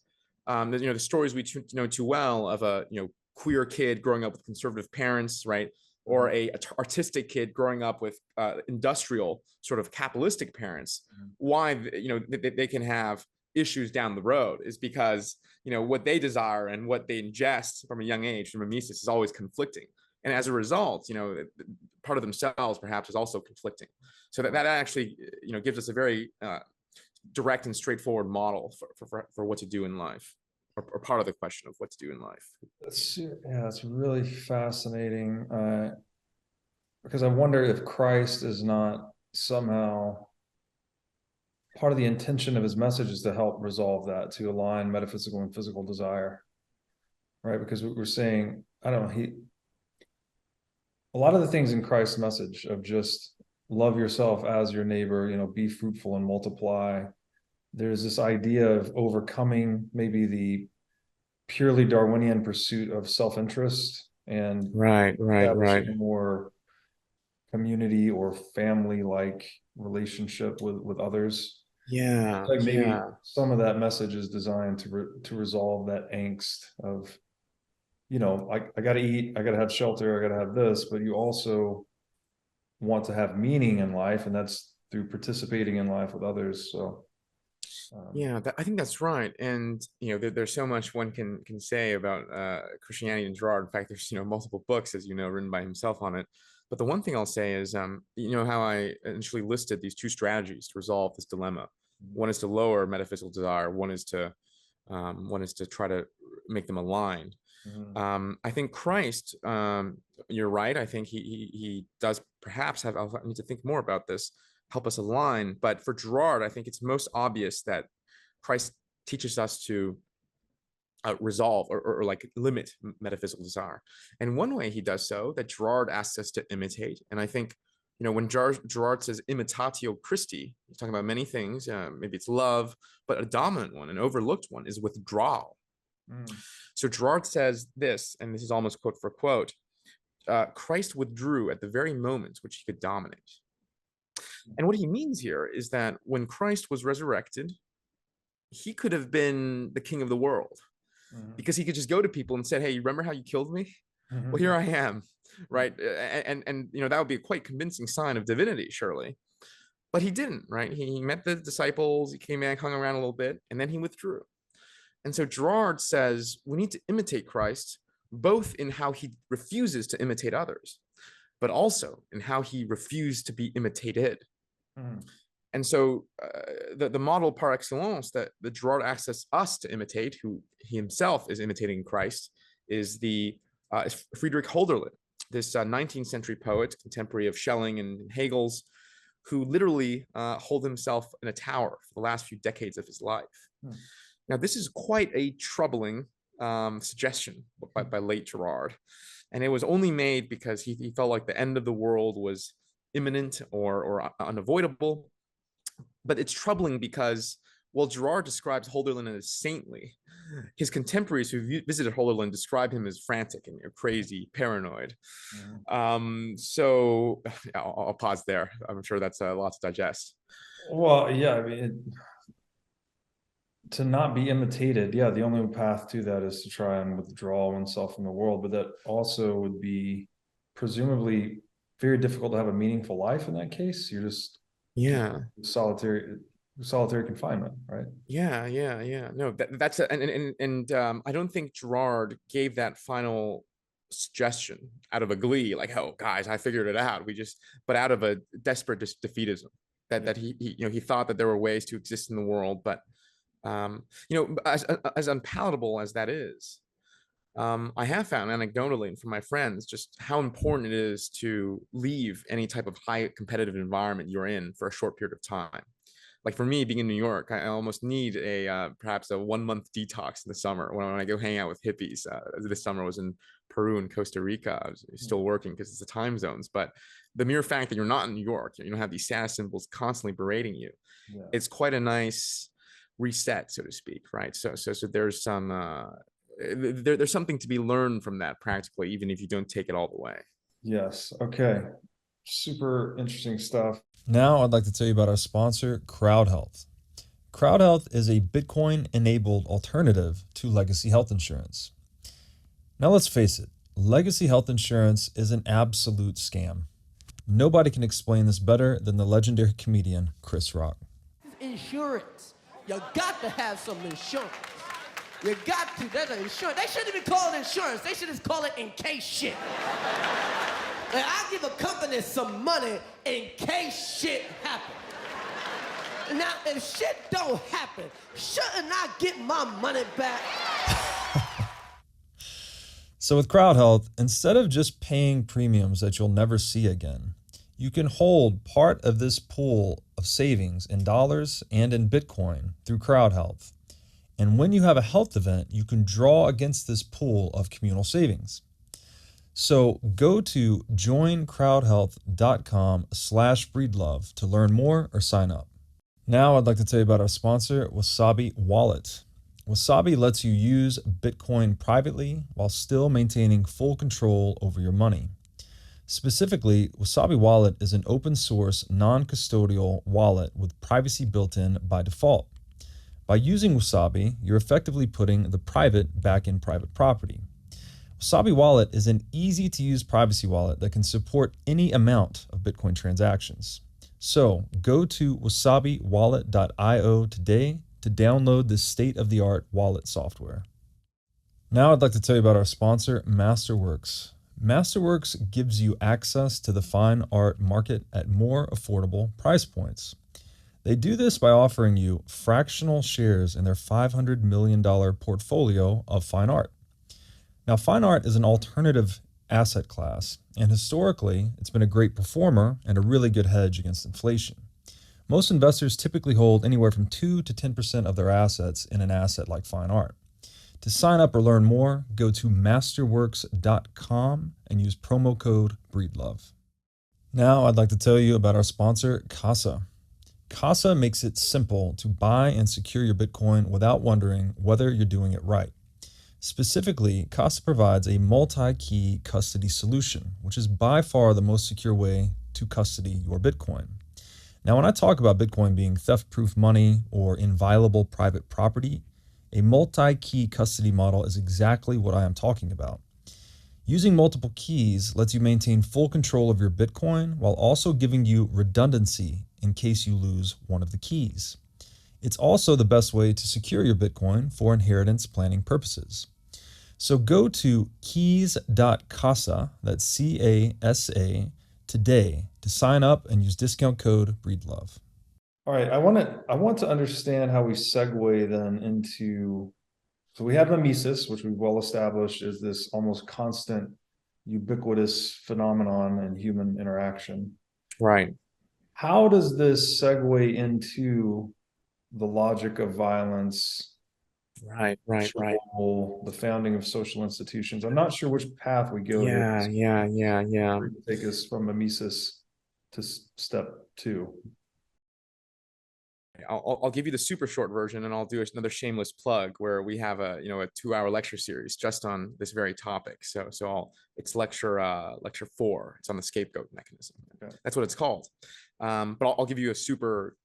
you know, the stories we know too well of a, you know, queer kid growing up with conservative parents, right? Or a artistic kid growing up with industrial sort of capitalistic parents, why, you know, they can have issues down the road is because, you know, what they desire and what they ingest from a young age from mimesis is always conflicting. And as a result, you know, part of themselves perhaps is also conflicting. So that actually, you know, gives us a very direct and straightforward model for what to do in life, or part of the question of what to do in life. It's really fascinating, because I wonder if Christ is not somehow part of the intention of his message is to help resolve that, to align metaphysical and physical desire, right? Because we're saying, I don't know, a lot of the things in Christ's message of just love yourself as your neighbor, you know, be fruitful and multiply. There's this idea of overcoming maybe the purely Darwinian pursuit of self-interest and right a more community or family-like relationship with others. Yeah, like maybe some of that message is designed to resolve that angst of, you know, I got to eat, I got to have shelter, I got to have this, but you also want to have meaning in life, and that's through participating in life with others. So I think that's right. And, you know, there's so much one can say about Christianity and Girard. In fact, there's, you know, multiple books, as you know, written by himself on it. But the one thing I'll say is, you know how I initially listed these two strategies to resolve this dilemma. One is to lower metaphysical desire. One is to try to make them aligned. I think Christ, you're right. I think he does perhaps have, I need to think more about this, help us align. But for Girard, I think it's most obvious that Christ teaches us to resolve or like limit metaphysical desire. And one way he does so that Girard asks us to imitate. And I think, you know, when Girard says imitatio Christi, he's talking about many things. Maybe it's love, but a dominant one, an overlooked one, is withdrawal. So Girard says this, and this is almost quote for quote, Christ withdrew at the very moment which he could dominate. And what he means here is that when Christ was resurrected, he could have been the king of the world, because he could just go to people and said, hey, you remember how you killed me? Well, here I am, right? And you know, that would be a quite convincing sign of divinity, surely. But he didn't, right? He met the disciples, he came back, hung around a little bit, and then he withdrew. And so Girard says we need to imitate Christ, both in how he refuses to imitate others, but also in how he refused to be imitated. And so the model par excellence that the Girard asks us to imitate, who he himself is imitating Christ, is is Friedrich Hölderlin, this 19th century poet, contemporary of Schelling and Hegel's, who literally holed himself in a tower for the last few decades of his life. Now, this is quite a troubling suggestion by late Girard. And it was only made because he felt like the end of the world was imminent or unavoidable. But it's troubling because while Girard describes Hölderlin as saintly, his contemporaries who visited Hölderlin describe him as frantic and crazy, paranoid. So I'll pause there. I'm sure that's a lot to digest. Well, yeah, I mean, to not be imitated, yeah, the only path to that is to try and withdraw oneself from the world, but that also would be presumably very difficult to have a meaningful life in that case. You're just solitary confinement, right? No, that's I don't think Girard gave that final suggestion out of a glee, like, oh guys, I figured it out. But out of a desperate defeatism that he thought that there were ways to exist in the world, but as unpalatable as that is, I have found anecdotally from my friends just how important it is to leave any type of high competitive environment you're in for a short period of time. Like for me, being in New York, I almost need perhaps a 1 month detox in the summer when I go hang out with hippies. This summer I was in Peru and Costa Rica. I was still working because it's the time zones, but the mere fact that you're not in New York, you don't have these status symbols constantly berating you. It's quite a nice reset, so to speak, right? So there's some there's something to be learned from that practically, even if you don't take it all the way. Yes. Okay. Super interesting stuff. Now I'd like to tell you about our sponsor, CrowdHealth. CrowdHealth is a Bitcoin-enabled alternative to legacy health insurance. Now let's face it, legacy health insurance is an absolute scam. Nobody can explain this better than the legendary comedian Chris Rock. Insurance. You got to have some insurance. You got to. There's an insurance. They shouldn't even call it insurance. They should just call it in case shit. Like, I give a company some money in case shit happens. Now, if shit don't happen, shouldn't I get my money back? So with CrowdHealth, instead of just paying premiums that you'll never see again, you can hold part of this pool of savings in dollars and in Bitcoin through CrowdHealth. And when you have a health event, you can draw against this pool of communal savings. So go to joincrowdhealth.com/breedlove to learn more or sign up. Now I'd like to tell you about our sponsor, Wasabi Wallet. Wasabi lets you use Bitcoin privately while still maintaining full control over your money. Specifically, Wasabi Wallet is an open source, non-custodial wallet with privacy built in by default. By using Wasabi, you're effectively putting the private back in private property. Wasabi Wallet is an easy-to-use privacy wallet that can support any amount of Bitcoin transactions. So go to wasabiwallet.io today to download this state-of-the-art wallet software. Now I'd like to tell you about our sponsor, Masterworks. Masterworks gives you access to the fine art market at more affordable price points. They do this by offering you fractional shares in their $500 million portfolio of fine art. Now, fine art is an alternative asset class, and historically, it's been a great performer and a really good hedge against inflation. Most investors typically hold anywhere from 2 to 10% of their assets in an asset like fine art. To sign up or learn more, go to masterworks.com and use promo code BREEDLOVE. Now, I'd like to tell you about our sponsor, Casa. Casa makes it simple to buy and secure your Bitcoin without wondering whether you're doing it right. Specifically, Casa provides a multi-key custody solution, which is by far the most secure way to custody your Bitcoin. Now, when I talk about Bitcoin being theft-proof money or inviolable private property, a multi-key custody model is exactly what I am talking about. Using multiple keys lets you maintain full control of your Bitcoin while also giving you redundancy in case you lose one of the keys. It's also the best way to secure your Bitcoin for inheritance planning purposes. So go to keys.casa, that's C-A-S-A, today to sign up and use discount code BREEDLOVE. All right, I want to understand how we segue then into, so we have Mimesis, which we've well established is this almost constant, ubiquitous phenomenon in human interaction. Right. How does this segue into the logic of violence? Right. The founding of social institutions. I'm not sure which path we go Yeah. here. Take us from Mimesis to step 2. I'll give you the super short version, and I'll do another shameless plug where we have a 2-hour lecture series just on this very topic. It's lecture 4. It's on the Scapegoat Mechanism. Okay. That's what it's called. But I'll give you a super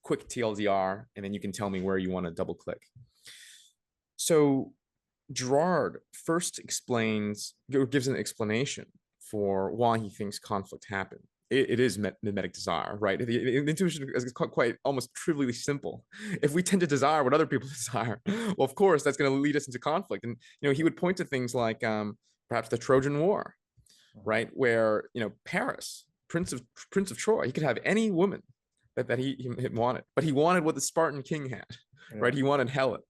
quick TLDR, and then you can tell me where you want to double click. So Girard first gives an explanation for why he thinks conflict happened. It is mimetic desire, right? The intuition is quite almost trivially simple. If we tend to desire what other people desire, well, of course, that's going to lead us into conflict. And he would point to things like perhaps the Trojan War, right, where Paris, Prince of Troy, he could have any woman that he wanted, but he wanted what the Spartan king had, right? He wanted Helen,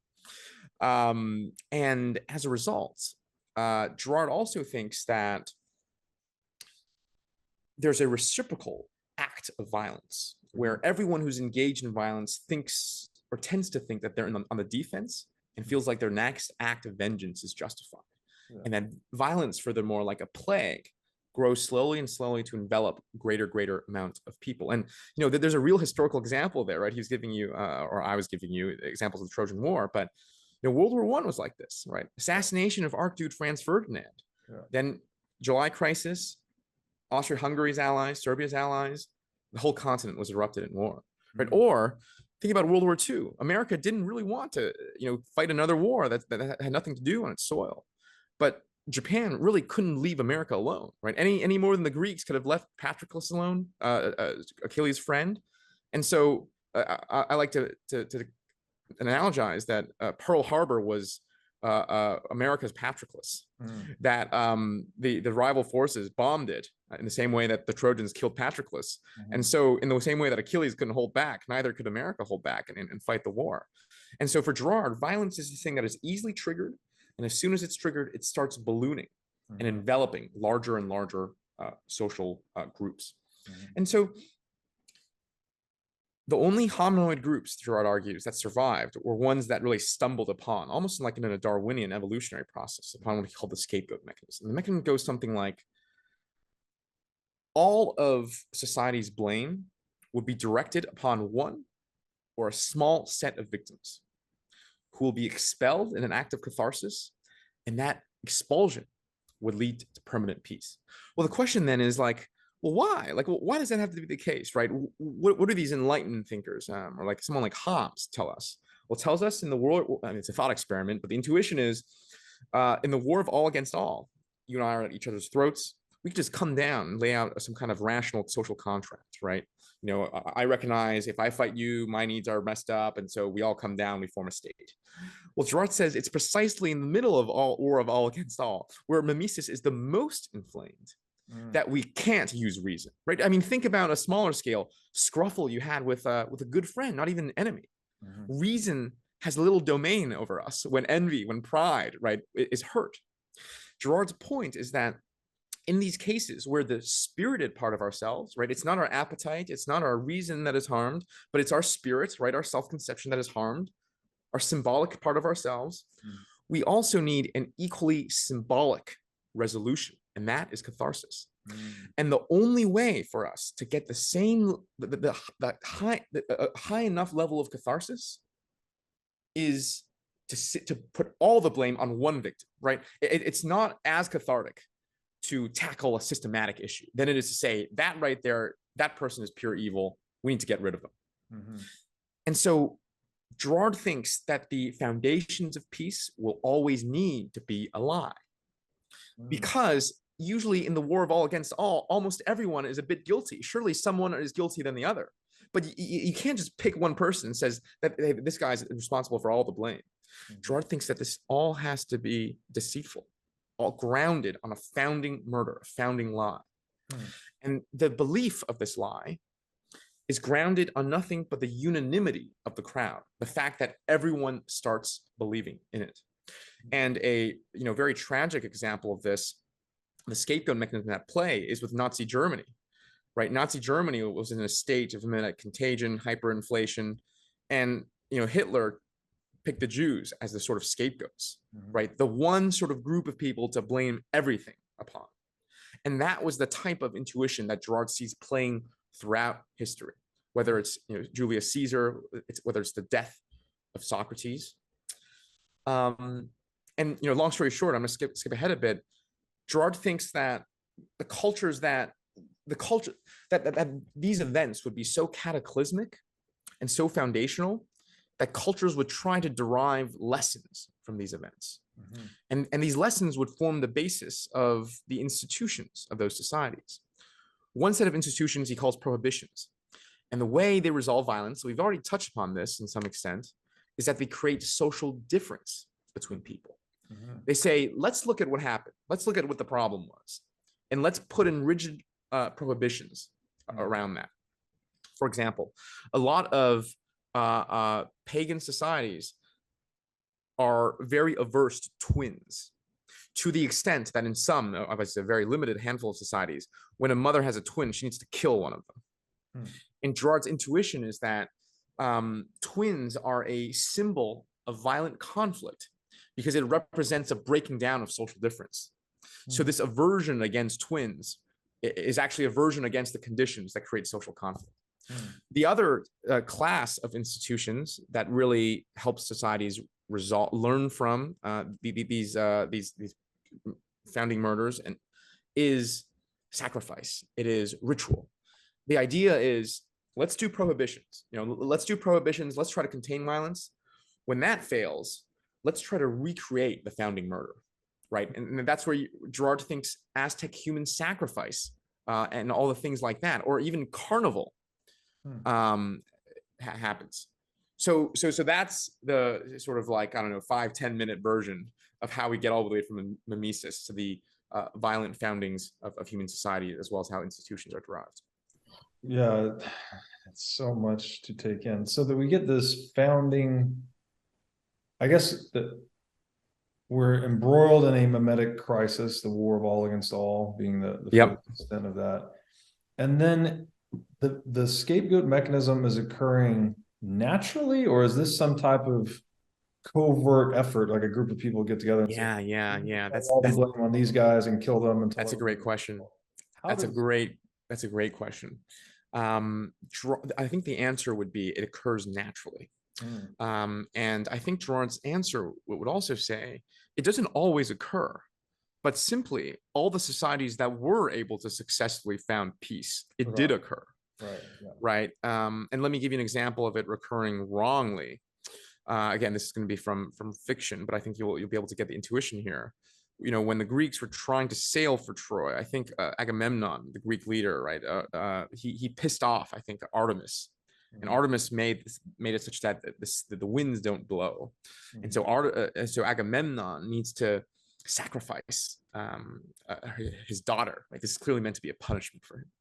and as a result, Girard also thinks that there's a reciprocal act of violence where everyone who's engaged in violence thinks or tends to think that they're on the defense and feels like their next act of vengeance is justified. Yeah. And then violence, furthermore, like a plague, grows slowly and slowly to envelop greater amount of people. And there's a real historical example there, right? He's giving you, or I was giving you examples of the Trojan War, but World War I was like this, right? Assassination of Archduke Franz Ferdinand, then July crisis, Austria-Hungary's allies, Serbia's allies, the whole continent was erupted in war, right? Or think about World War II. America didn't really want to, fight another war that had nothing to do on its soil, but Japan really couldn't leave America alone, right? Any more than the Greeks could have left Patroclus alone, Achilles' friend. And so I like to analogize that Pearl Harbor was America's Patroclus, that the rival forces bombed it in the same way that the Trojans killed Patroclus. And so in the same way that Achilles couldn't hold back, neither could America hold back and fight the war. And so for Girard, violence is the thing that is easily triggered. And as soon as it's triggered, it starts ballooning and enveloping larger and larger social groups. And so the only hominoid groups, Girard argues, that survived were ones that really stumbled upon, almost like in a Darwinian evolutionary process, upon what he called the scapegoat mechanism. The mechanism goes something like, all of society's blame would be directed upon one or a small set of victims who will be expelled in an act of catharsis, and that expulsion would lead to permanent peace. Well, the question then is like, well, why? Like, well, why does that have to be the case, right? What do these enlightened thinkers, or like someone like Hobbes, tell us? Well, it tells us in the world, I mean, it's a thought experiment, but the intuition is, in the war of all against all, you and I are at each other's throats. we could just come down and lay out some kind of rational social contract, right? You know, I recognize if I fight you, my needs are messed up, and so we all come down, we form a state. Well, Girard says it's precisely in the middle of war of all against all, where mimesis is the most inflamed, that we can't use reason, right? I mean, think about a smaller scale scruffle you had with a good friend, not even an enemy. Reason has little domain over us when envy, when pride, right, is hurt. Girard's point is that in these cases where the spirited part of ourselves, right, it's not our appetite, it's not our reason that is harmed, but it's our spirit, right, our self-conception that is harmed, our symbolic part of ourselves, we also need an equally symbolic resolution, and that is catharsis. And the only way for us to get the same, the high enough level of catharsis is to put all the blame on one victim, right? It's not as cathartic to tackle a systematic issue than it is to say that right there, that person is pure evil. We need to get rid of them. And so Girard thinks that the foundations of peace will always need to be a lie, because usually in the war of all against all, almost everyone is a bit guilty. Surely someone is guilty than the other, but you can't just pick one person and says that hey, this guy is responsible for all the blame. Girard thinks that this all has to be deceitful, all grounded on a founding murder, a founding lie. And the belief of this lie is grounded on nothing but the unanimity of the crowd, the fact that everyone starts believing in it. And a very tragic example of this, the scapegoat mechanism at play, is with Nazi Germany, right? Nazi Germany was in a state of mimetic contagion, hyperinflation, and Hitler picked the Jews as the sort of scapegoats, right? The one sort of group of people to blame everything upon. And that was the type of intuition that Girard sees playing throughout history, whether it's Julius Caesar, whether it's the death of Socrates. And long story short, I'm gonna skip ahead a bit. Girard thinks that that these events would be so cataclysmic and so foundational that cultures would try to derive lessons from these events. And these lessons would form the basis of the institutions of those societies. One set of institutions he calls prohibitions. And the way they resolve violence, we've already touched upon this in some extent, is that they create social difference between people. They say, let's look at what happened. Let's look at what the problem was. And let's put in rigid prohibitions around that. For example, a lot of pagan societies are very averse to twins, to the extent that in some, obviously a very limited handful of societies, when a mother has a twin, she needs to kill one of them. And Girard's intuition is that twins are a symbol of violent conflict because it represents a breaking down of social difference. So this aversion against twins is actually aversion against the conditions that create social conflict. The other class of institutions that really helps societies learn from these founding murders is sacrifice. It is ritual. The idea is, let's do prohibitions. Let's do prohibitions. Let's try to contain violence. When that fails, let's try to recreate the founding murder, right? And that's where Girard thinks Aztec human sacrifice and all the things like that, or even carnival happens. So that's the sort of 5-10 minute version of how we get all the way from mimesis to the violent foundings of human society, as well as how institutions are derived. Yeah, it's so much to take in. So that we get this founding, I guess that we're embroiled in a mimetic crisis, the war of all against all being the extent of that. And then the scapegoat mechanism is occurring naturally, or is this some type of covert effort, like a group of people get together and yeah. That's blame on these guys and kill them. That's a great question. That's a great question. I think the answer would be it occurs naturally. And I think Girard's answer would also say it doesn't always occur, but simply all the societies that were able to successfully found peace, it did occur. Right. And let me give you an example of it recurring wrongly. Again, this is going to be from fiction, but I think you'll be able to get the intuition here. when the Greeks were trying to sail for Troy, I think Agamemnon, the Greek leader, right, he pissed off, I think, Artemis, and Artemis made it such that the winds don't blow, and so Agamemnon needs to sacrifice his daughter. Like, this is clearly meant to be a punishment for him.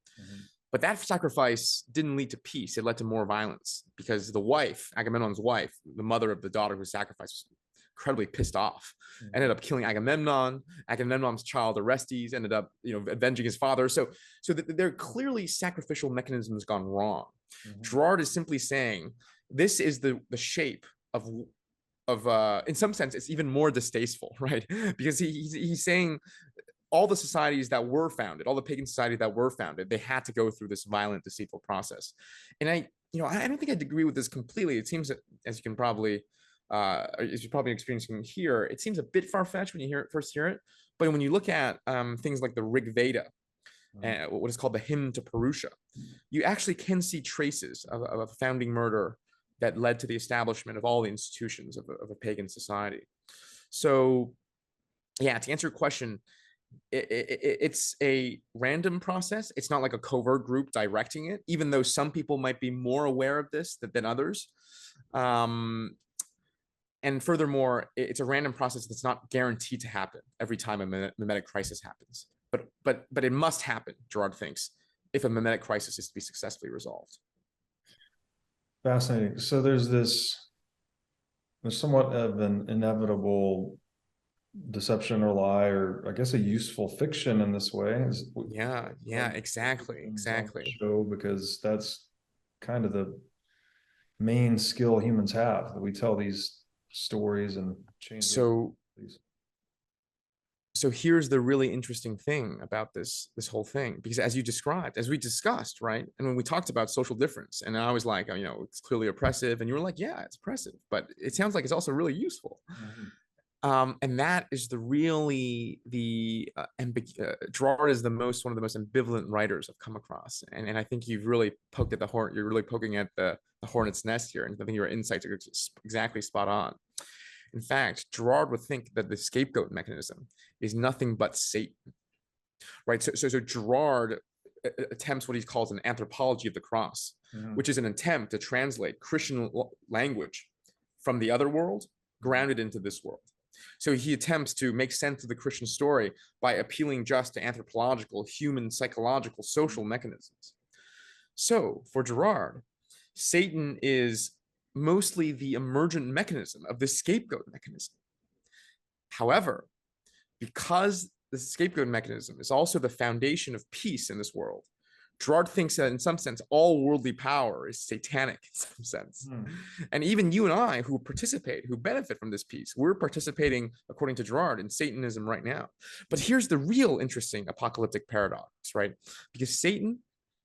But that sacrifice didn't lead to peace. It led to more violence, because the wife, Agamemnon's wife, the mother of the daughter who sacrificed, was incredibly pissed off, ended up killing Agamemnon. Agamemnon's child Orestes ended up, avenging his father. So there are clearly sacrificial mechanisms gone wrong. Girard is simply saying this is the shape of in some sense, it's even more distasteful, right? Because he's saying all the societies that were founded, all the pagan societies that were founded, they had to go through this violent, deceitful process. And I don't think I'd agree with this completely. It seems that, as you're probably experiencing here, it seems a bit far-fetched when you first hear it. But when you look at things like the Rig Veda, and what is called the Hymn to Purusha, you actually can see traces of a founding murder that led to the establishment of all the institutions of a pagan society. So, yeah, to answer your question, it's a random process. It's not like a covert group directing it, even though some people might be more aware of this than others. And furthermore, it's a random process that's not guaranteed to happen every time a mimetic crisis happens. But it must happen, Girard thinks, if a mimetic crisis is to be successfully resolved. Fascinating. So there's somewhat of an inevitable deception or lie, or I guess a useful fiction in this way. Yeah, exactly. Show, because that's kind of the main skill humans have, that we tell these stories and change. So here's the really interesting thing about this whole thing, because as you described, as we discussed, right, and when we talked about social difference, and I was like, it's clearly oppressive, and you were like, yeah, it's oppressive, but it sounds like it's also really useful. And that is Girard is one of the most ambivalent writers I've come across, and I think you've really poked at the horn. You're really poking at the hornet's nest here, and I think your insights are exactly spot on. In fact, Girard would think that the scapegoat mechanism is nothing but Satan, right? So Girard attempts what he calls an anthropology of the cross, which is an attempt to translate Christian language from the other world, grounded into this world. So he attempts to make sense of the Christian story by appealing just to anthropological, human, psychological, social mechanisms. So for Girard, Satan is mostly the emergent mechanism of the scapegoat mechanism. However, because the scapegoat mechanism is also the foundation of peace in this world, Girard thinks that in some sense, all worldly power is satanic in some sense. And even you and I who benefit from this peace, we're participating, according to Girard, in Satanism right now. But here's the real interesting apocalyptic paradox, right? Because Satan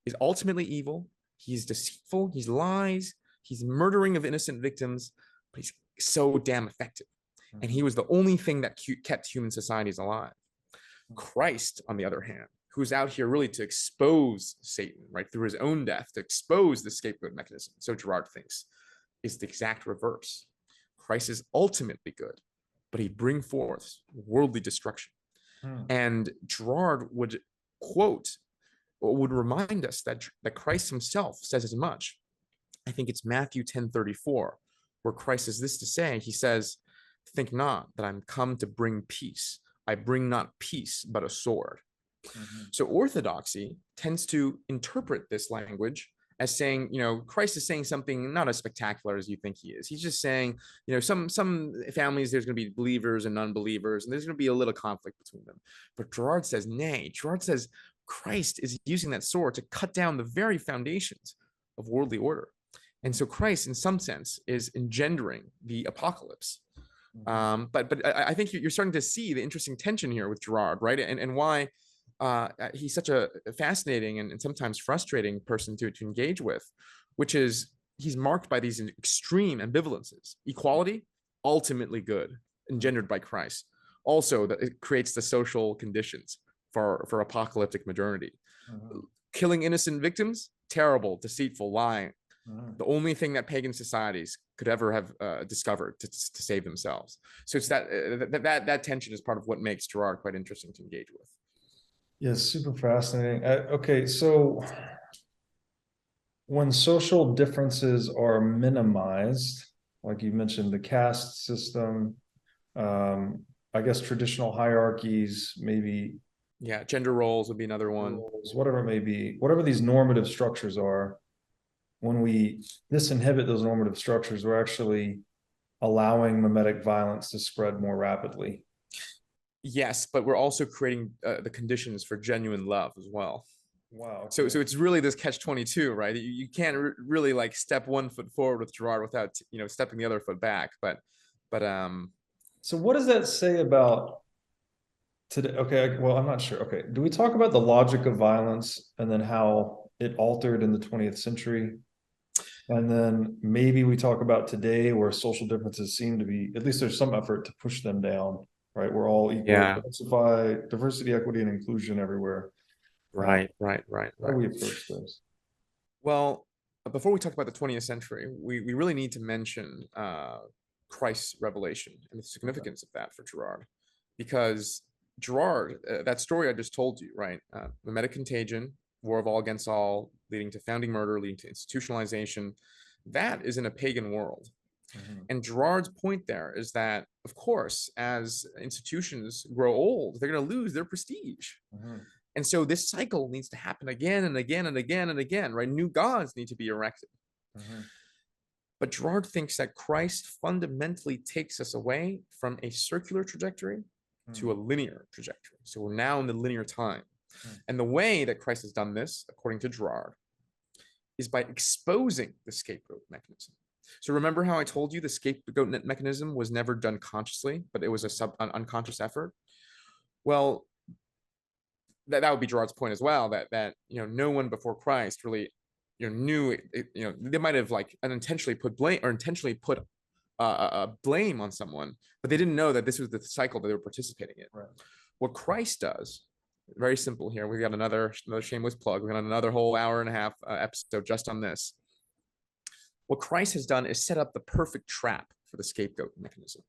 is ultimately evil. He's deceitful. He lies. He's murdering of innocent victims, but he's so damn effective. And he was the only thing that kept human societies alive. Christ, on the other hand, who's out here really to expose Satan, right, through his own death, to expose the scapegoat mechanism, so Girard thinks, is the exact reverse. Christ is ultimately good, but he'd bring forth worldly destruction. And Girard would remind us that Christ himself says as much. I think it's Matthew 10:34, where Christ has this to say. He says, "Think not that I'm come to bring peace. I bring not peace, but a sword." So orthodoxy tends to interpret this language as saying, Christ is saying something not as spectacular as you think he is. He's just saying, some families, there's going to be believers and unbelievers, and there's going to be a little conflict between them. But Girard says, nay. Girard says Christ is using that sword to cut down the very foundations of worldly order. And so Christ, in some sense, is engendering the apocalypse. But I think you're starting to see the interesting tension here with Girard, right? And why he's such a fascinating and sometimes frustrating person to engage with, which is he's marked by these extreme ambivalences. Equality, ultimately good, engendered by Christ. Also, that it creates the social conditions for apocalyptic modernity. Killing innocent victims, terrible, deceitful, lying. The only thing that pagan societies could ever have discovered to save themselves. So it's that tension is part of what makes Girard quite interesting to engage with. Yeah, super fascinating. Okay, so when social differences are minimized, like you mentioned, the caste system, I guess traditional hierarchies, maybe Yeah, gender roles would be another one. roles, whatever it may be, whatever these normative structures are, when we disinhibit those normative structures, we're actually allowing mimetic violence to spread more rapidly. Yes, but we're also creating the conditions for genuine love as well. Wow. So it's really this catch-22, right? You can't really like step one foot forward with Girard without stepping the other foot back. But so what does that say about today? Okay, well, I'm not sure. Okay, do we talk about the logic of violence and then how it altered in the 20th century? And then maybe we talk about today where social differences seem to be, at least there's some effort to push them down, right? We're all equal, Yeah. diversity, equity, and inclusion everywhere. Right. How do we approach this? Well, before we talk about the 20th century, we really need to mention Christ's revelation and the significance of that for Girard, because Girard, that story I just told you, right? Mimetic contagion, war of all against all, leading to founding murder, leading to institutionalization. That is in a pagan world. And Girard's point there is that, of course, as institutions grow old, they're going to lose their prestige. And so this cycle needs to happen again and again and again and again, right? New gods need to be erected. But Girard thinks that Christ fundamentally takes us away from a circular trajectory to a linear trajectory. So we're now in the linear time. And the way that Christ has done this, according to Girard, is by exposing the scapegoat mechanism. So remember how I told you the scapegoat mechanism was never done consciously, but it was an unconscious effort? Well, that would be Girard's point as well, that no one before Christ really knew it, they might have like unintentionally put blame or intentionally put blame on someone, but they didn't know that this was the cycle that they were participating in. Right. What Christ does, very simple here. We got another shameless plug. We got another whole hour and a half episode just on this. What Christ has done is set up the perfect trap for the scapegoat mechanism.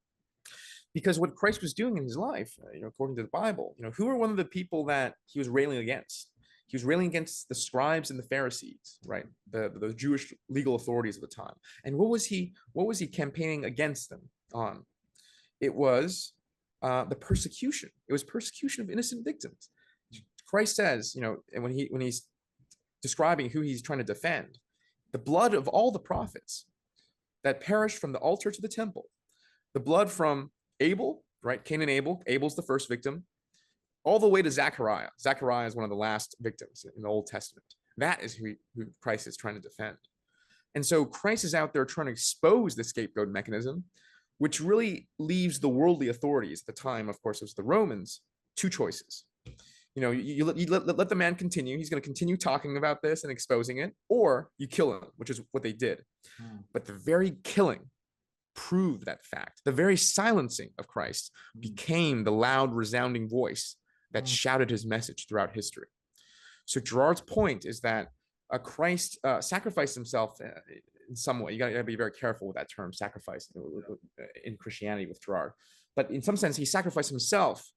Because what Christ was doing in his life, according to the Bible, who were one of the people that he was railing against? He was railing against the scribes and the Pharisees, right? The Jewish legal authorities of the time. And what was he campaigning against them on? It was the persecution. It was persecution of innocent victims. Christ says, and when he's describing who he's trying to defend, the blood of all the prophets that perished from the altar to the temple, the blood from Abel, right? Cain and Abel. Abel's the first victim, all the way to Zechariah. Zechariah is one of the last victims in the Old Testament. That is who Christ is trying to defend. And so Christ is out there trying to expose the scapegoat mechanism, which really leaves the worldly authorities at the time, of course, it was the Romans, two choices. You let the man continue. He's going to continue talking about this and exposing it, or you kill him, which is what they did. But the very killing proved that fact. The very silencing of Christ became the loud, resounding voice that shouted his message throughout history. So Girard's point is that Christ sacrificed himself in some way. You got to be very careful with that term, sacrifice, in Christianity with Girard. But in some sense, he sacrificed himself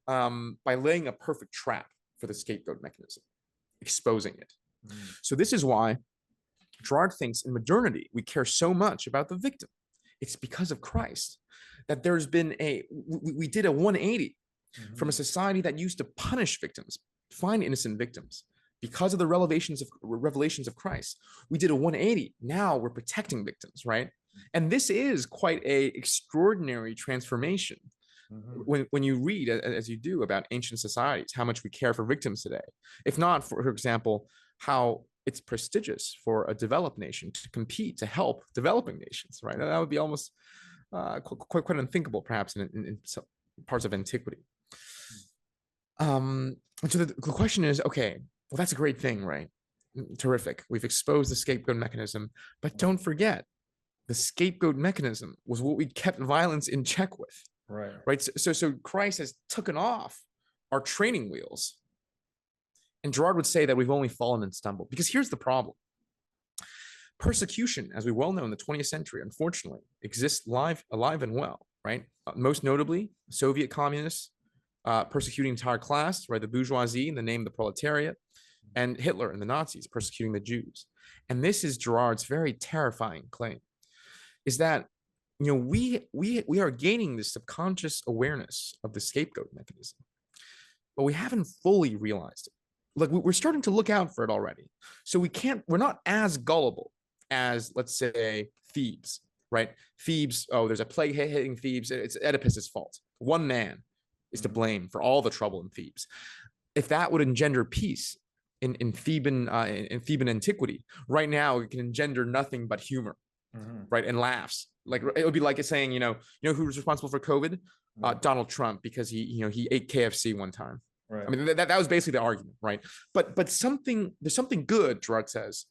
by laying a perfect trap for the scapegoat mechanism, exposing it. So this is why Girard thinks in modernity, we care so much about the victim. It's because of Christ that there's been we did a 180 from a society that used to punish victims, find innocent victims. Because of the revelations of Christ, we did a 180. Now we're protecting victims, right? And this is quite a extraordinary transformation. When you read, as you do, about ancient societies, how much we care for victims today. If not, for example, how it's prestigious for a developed nation to compete to help developing nations, right? That would be almost quite unthinkable, perhaps, in some parts of antiquity. So the question is, okay, well, that's a great thing, right? Terrific. We've exposed the scapegoat mechanism, but don't forget, the scapegoat mechanism was what we kept violence in check with. Right. So Christ has taken off our training wheels. And Girard would say that we've only fallen and stumbled, because here's the problem. Persecution, as we well know in the 20th century, unfortunately, exists alive and well, right? Most notably, Soviet communists persecuting entire class, right? The bourgeoisie in the name of the proletariat, and Hitler and the Nazis persecuting the Jews. And this is Girard's very terrifying claim, is that we are gaining this subconscious awareness of the scapegoat mechanism, but we haven't fully realized it. Like, we're starting to look out for it already. So we're not as gullible as, let's say, Thebes, right? Thebes, oh, there's a plague hitting Thebes. It's Oedipus's fault. One man is to blame for all the trouble in Thebes. If that would engender peace in Theban antiquity, right now it can engender nothing but humor, right, and laughs. Like, it would be like saying, you know who was responsible for COVID? Donald Trump, because he ate KFC one time. Right. I mean, that was basically the argument, right? But there's something good, Girard says.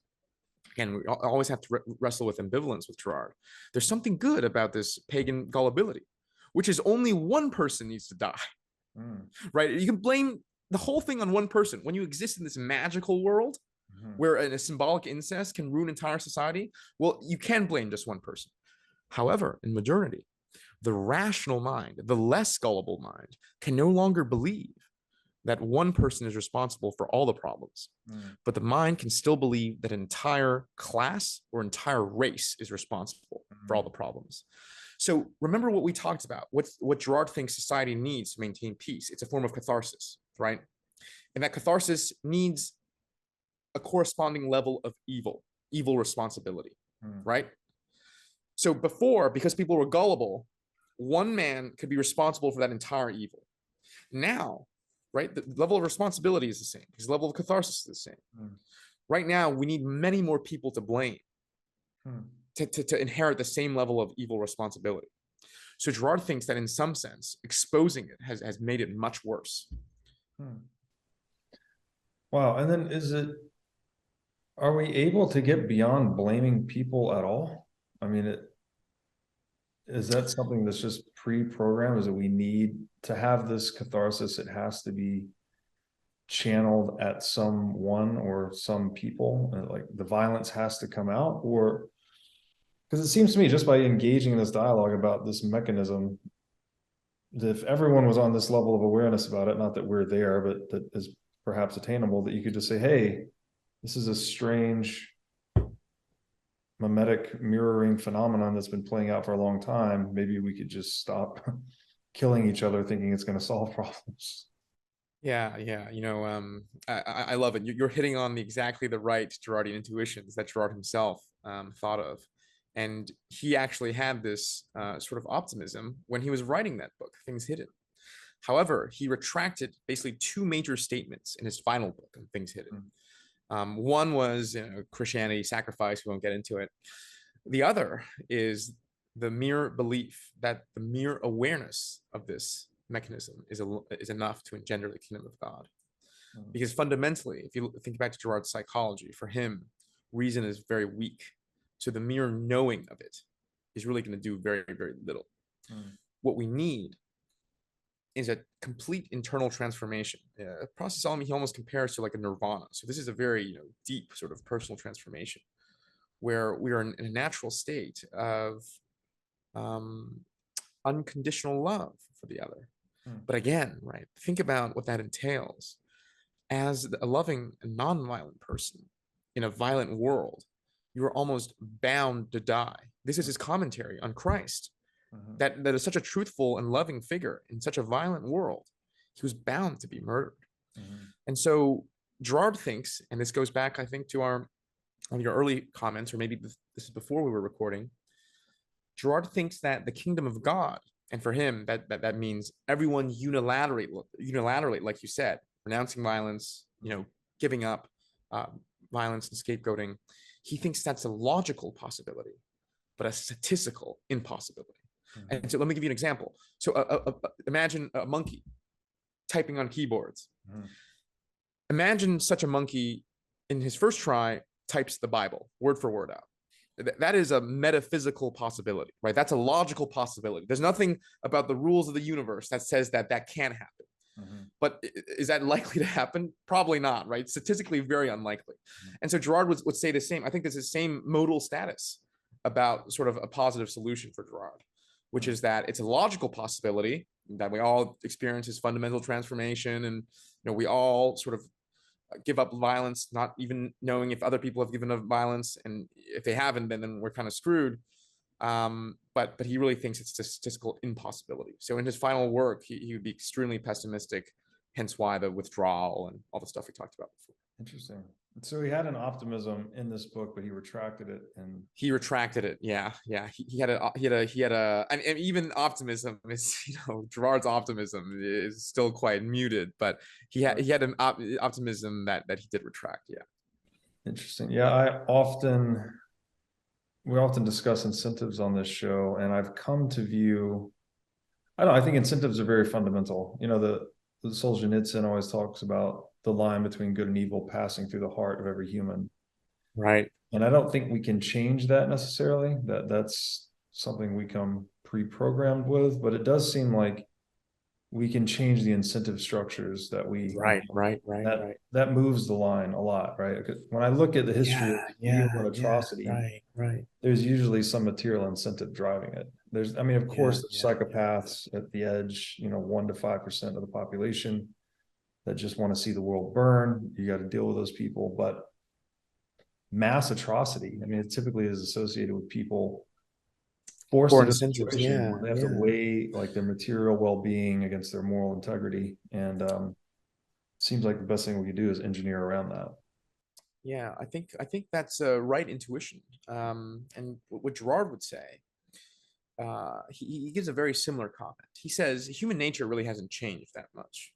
Again, we always have to wrestle with ambivalence with Girard. There's something good about this pagan gullibility, which is only one person needs to die, right? You can blame the whole thing on one person. When you exist in this magical world where a symbolic incest can ruin entire society, well, you can blame just one person. However, in modernity, the rational mind, the less gullible mind, can no longer believe that one person is responsible for all the problems, but the mind can still believe that an entire class or entire race is responsible for all the problems. So remember what we talked about, what Girard thinks society needs to maintain peace. It's a form of catharsis, right? And that catharsis needs a corresponding level of evil responsibility, right? So before, because people were gullible, one man could be responsible for that entire evil. Now, right, the level of responsibility is the same, because the level of catharsis is the same. Right now, we need many more people to blame to inherit the same level of evil responsibility. So Girard thinks that in some sense, exposing it has made it much worse. Wow. And then are we able to get beyond blaming people at all? I mean, is that something that's just pre-programmed? Is that we need to have this catharsis? It has to be channeled at someone or some people, and like the violence has to come out? Or because it seems to me, just by engaging in this dialogue about this mechanism, that if everyone was on this level of awareness about it, not that we're there, but that is perhaps attainable, that you could just say, hey, this is a strange mimetic mirroring phenomenon that's been playing out for a long time. Maybe we could just stop killing each other thinking it's going to solve problems. Yeah. I love it. You're hitting on exactly the right Girardian intuitions that Girard himself thought of. And he actually had this sort of optimism when he was writing that book, Things Hidden. However, he retracted basically two major statements in his final book on Things Hidden. One was Christianity, sacrifice, we won't get into it. The other is the mere belief that the mere awareness of this mechanism is enough to engender the kingdom of God. Because fundamentally, if you think back to Girard's psychology, for him, reason is very weak. So the mere knowing of it is really going to do very, very little. What we need is a complete internal transformation, a process he almost compares to like a nirvana. So this is a very deep sort of personal transformation where we are in a natural state of unconditional love for the other. But again, right, think about what that entails. As a loving and non-violent person in a violent world, you are almost bound to die. This is his commentary on Christ. That is such a truthful and loving figure in such a violent world. He was bound to be murdered. And so Girard thinks, and this goes back, I think, to one of your early comments, or maybe this is before we were recording. Girard thinks that the kingdom of God, and for him, that means everyone unilaterally, like you said, renouncing violence, giving up violence and scapegoating. He thinks that's a logical possibility, but a statistical impossibility. And so let me give you an example. So imagine a monkey typing on keyboards. Imagine such a monkey in his first try types the Bible word for word out. That is a metaphysical possibility, right? That's a logical possibility. There's nothing about the rules of the universe that says that can't happen. But is that likely to happen? Probably not, right? Statistically, very unlikely. And so Girard would say the same. I think there's the same modal status about sort of a positive solution for Girard, which is that it's a logical possibility that we all experience this fundamental transformation, and we all sort of give up violence, not even knowing if other people have given up violence, and if they haven't, then we're kind of screwed. But he really thinks it's a statistical impossibility. So in his final work, he would be extremely pessimistic, hence why the withdrawal and all the stuff we talked about before. Interesting. So he had an optimism in this book, but he retracted it. And he retracted it. Yeah. He had a, and even optimism is, Girard's optimism is still quite muted, but he had an optimism that he did retract. Yeah. Interesting. Yeah. We often discuss incentives on this show, and I've come to view, I think incentives are very fundamental. The Solzhenitsyn always talks about the line between good and evil passing through the heart of every human. Right. And I don't think we can change that necessarily. That's something we come pre-programmed with, but it does seem like we can change the incentive structures that we right. That moves the line a lot, right? When I look at the history of human atrocity, right. There's usually some material incentive driving it. Of course, there's psychopaths at the edge, 1 to 5% of the population that just want to see the world burn. You got to deal with those people, but mass atrocity, it typically is associated with people forced into a situation where they have to weigh like their material well-being against their moral integrity. And seems like the best thing we could do is engineer around that. Yeah, I think that's a right intuition. And what Girard would say, he gives a very similar comment. He says human nature really hasn't changed that much,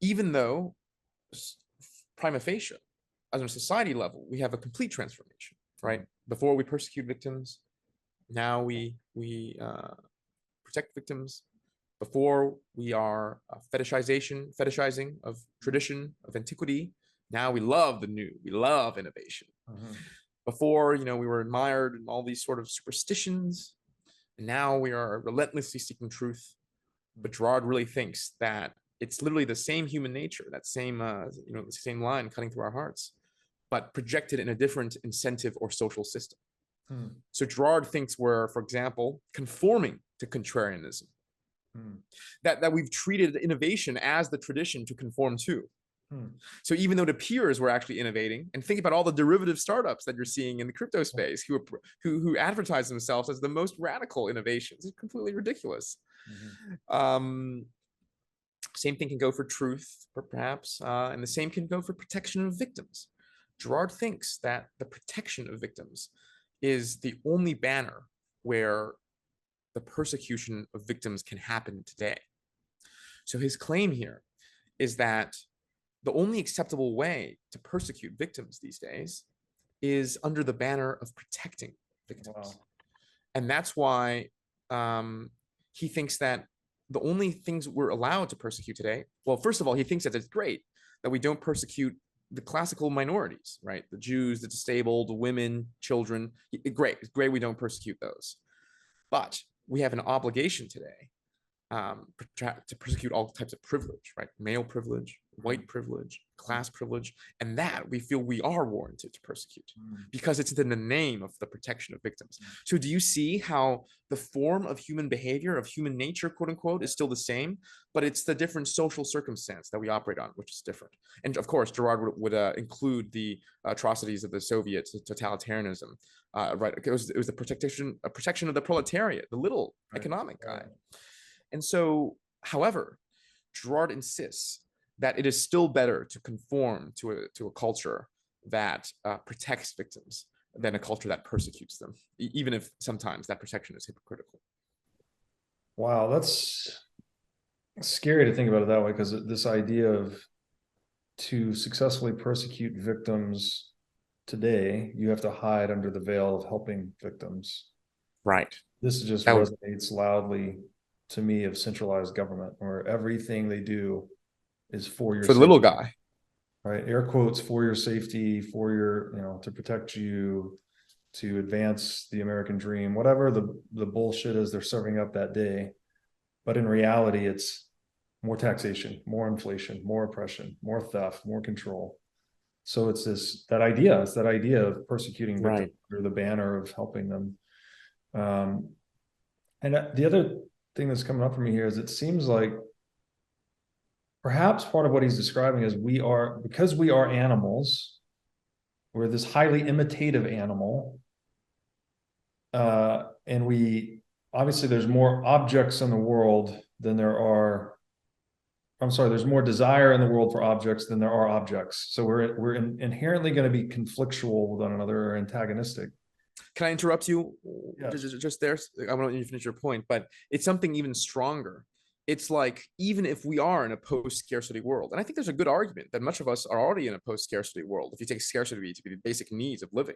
even though prima facie, as a society level, we have a complete transformation. Right, before we persecute victims, now we protect victims. Before we are fetishizing of tradition, of antiquity. Now we love the new, we love innovation. Before, we were admired in all these sort of superstitions, and now we are relentlessly seeking truth. But Girard really thinks that it's literally the same human nature, that same, the same line cutting through our hearts, but projected in a different incentive or social system. So Girard thinks we're, for example, conforming to contrarianism. That we've treated innovation as the tradition to conform to. So even though it appears we're actually innovating, and think about all the derivative startups that you're seeing in the crypto space who advertise themselves as the most radical innovations, it's completely ridiculous. Same thing can go for truth, perhaps, and the same can go for protection of victims. Girard thinks that the protection of victims is the only banner where the persecution of victims can happen today. So his claim here is that the only acceptable way to persecute victims these days is under the banner of protecting victims. Wow. And that's why he thinks that the only things we're allowed to persecute today, well, first of all, he thinks that it's great that we don't persecute the classical minorities, right? The Jews, the disabled, the women, children. Great, it's great we don't persecute those. But we have an obligation today to persecute all types of privilege, right? Male privilege, white privilege, class privilege, and that we feel we are warranted to persecute because it's in the name of the protection of victims. So do you see how the form of human behavior, of human nature, quote unquote, is still the same, but it's the different social circumstance that we operate on, which is different. And of course, Girard would include the atrocities of the Soviet totalitarianism, right? It was the protection of the proletariat, the little economic guy. And so, however, Girard insists that it is still better to conform to a culture that protects victims than a culture that persecutes them, even if sometimes that protection is hypocritical. Wow, that's scary to think about it that way, because this idea of to successfully persecute victims today, you have to hide under the veil of helping victims. Right. This just resonates loudly to me of centralized government, where everything they do is for your the little guy, right? Air quotes, for your safety, for your, to protect you, to advance the American dream, whatever the bullshit is they're serving up that day. But in reality, it's more taxation, more inflation, more oppression, more theft, more control. So it's that idea of persecuting victims under the banner of helping them. And the other thing that's coming up for me here is it seems like perhaps part of what he's describing is because we are animals, we're this highly imitative animal, and obviously there's more objects in the world than there's more desire in the world for objects than there are objects. So we're inherently going to be conflictual with one another or antagonistic. Can I interrupt you? Yes. Just there? I want you to finish your point, but it's something even stronger. It's like, even if we are in a post-scarcity world, and I think there's a good argument that much of us are already in a post-scarcity world, if you take scarcity to be the basic needs of living,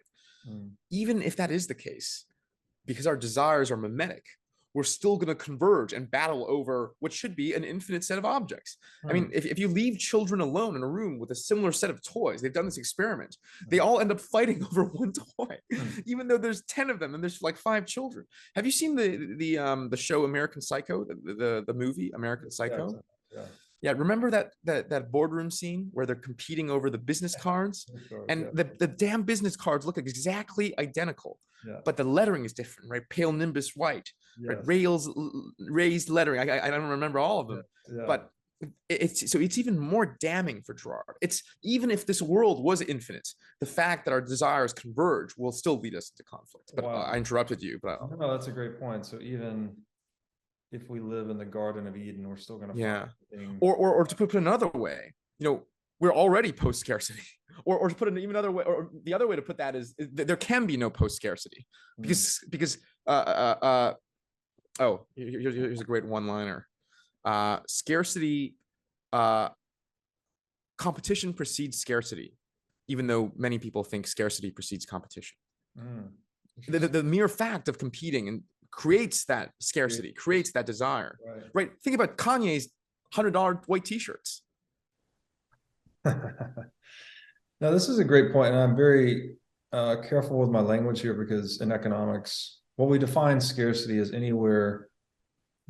even if that is the case, because our desires are mimetic, we're still going to converge and battle over what should be an infinite set of objects. I mean, if you leave children alone in a room with a similar set of toys, they've done this experiment, they all end up fighting over one toy, even though there's 10 of them and there's like 5 children. Have you seen the show American Psycho, the movie American Psycho? Yeah, remember that boardroom scene where they're competing over the business cards, and the damn business cards look exactly identical, but the lettering is different, right? Pale nimbus white, right? Raised lettering. I don't remember all of them, but it's even more damning for Girard. It's, even if this world was infinite, the fact that our desires converge will still lead us into conflict. But I interrupted you. But no, that's a great point. So even if we live in the Garden of Eden, we're still going to find things. Or to put it another way, we're already post-scarcity. Or to put it even other way, or the other way to put that is there can be no post-scarcity because here's a great one-liner. Scarcity, competition precedes scarcity, even though many people think scarcity precedes competition. The mere fact of competing and creates that scarcity, creates that desire, right? Think about Kanye's $100 white t-shirts. Now, this is a great point, and I'm very careful with my language here, because in economics, what we define scarcity as anywhere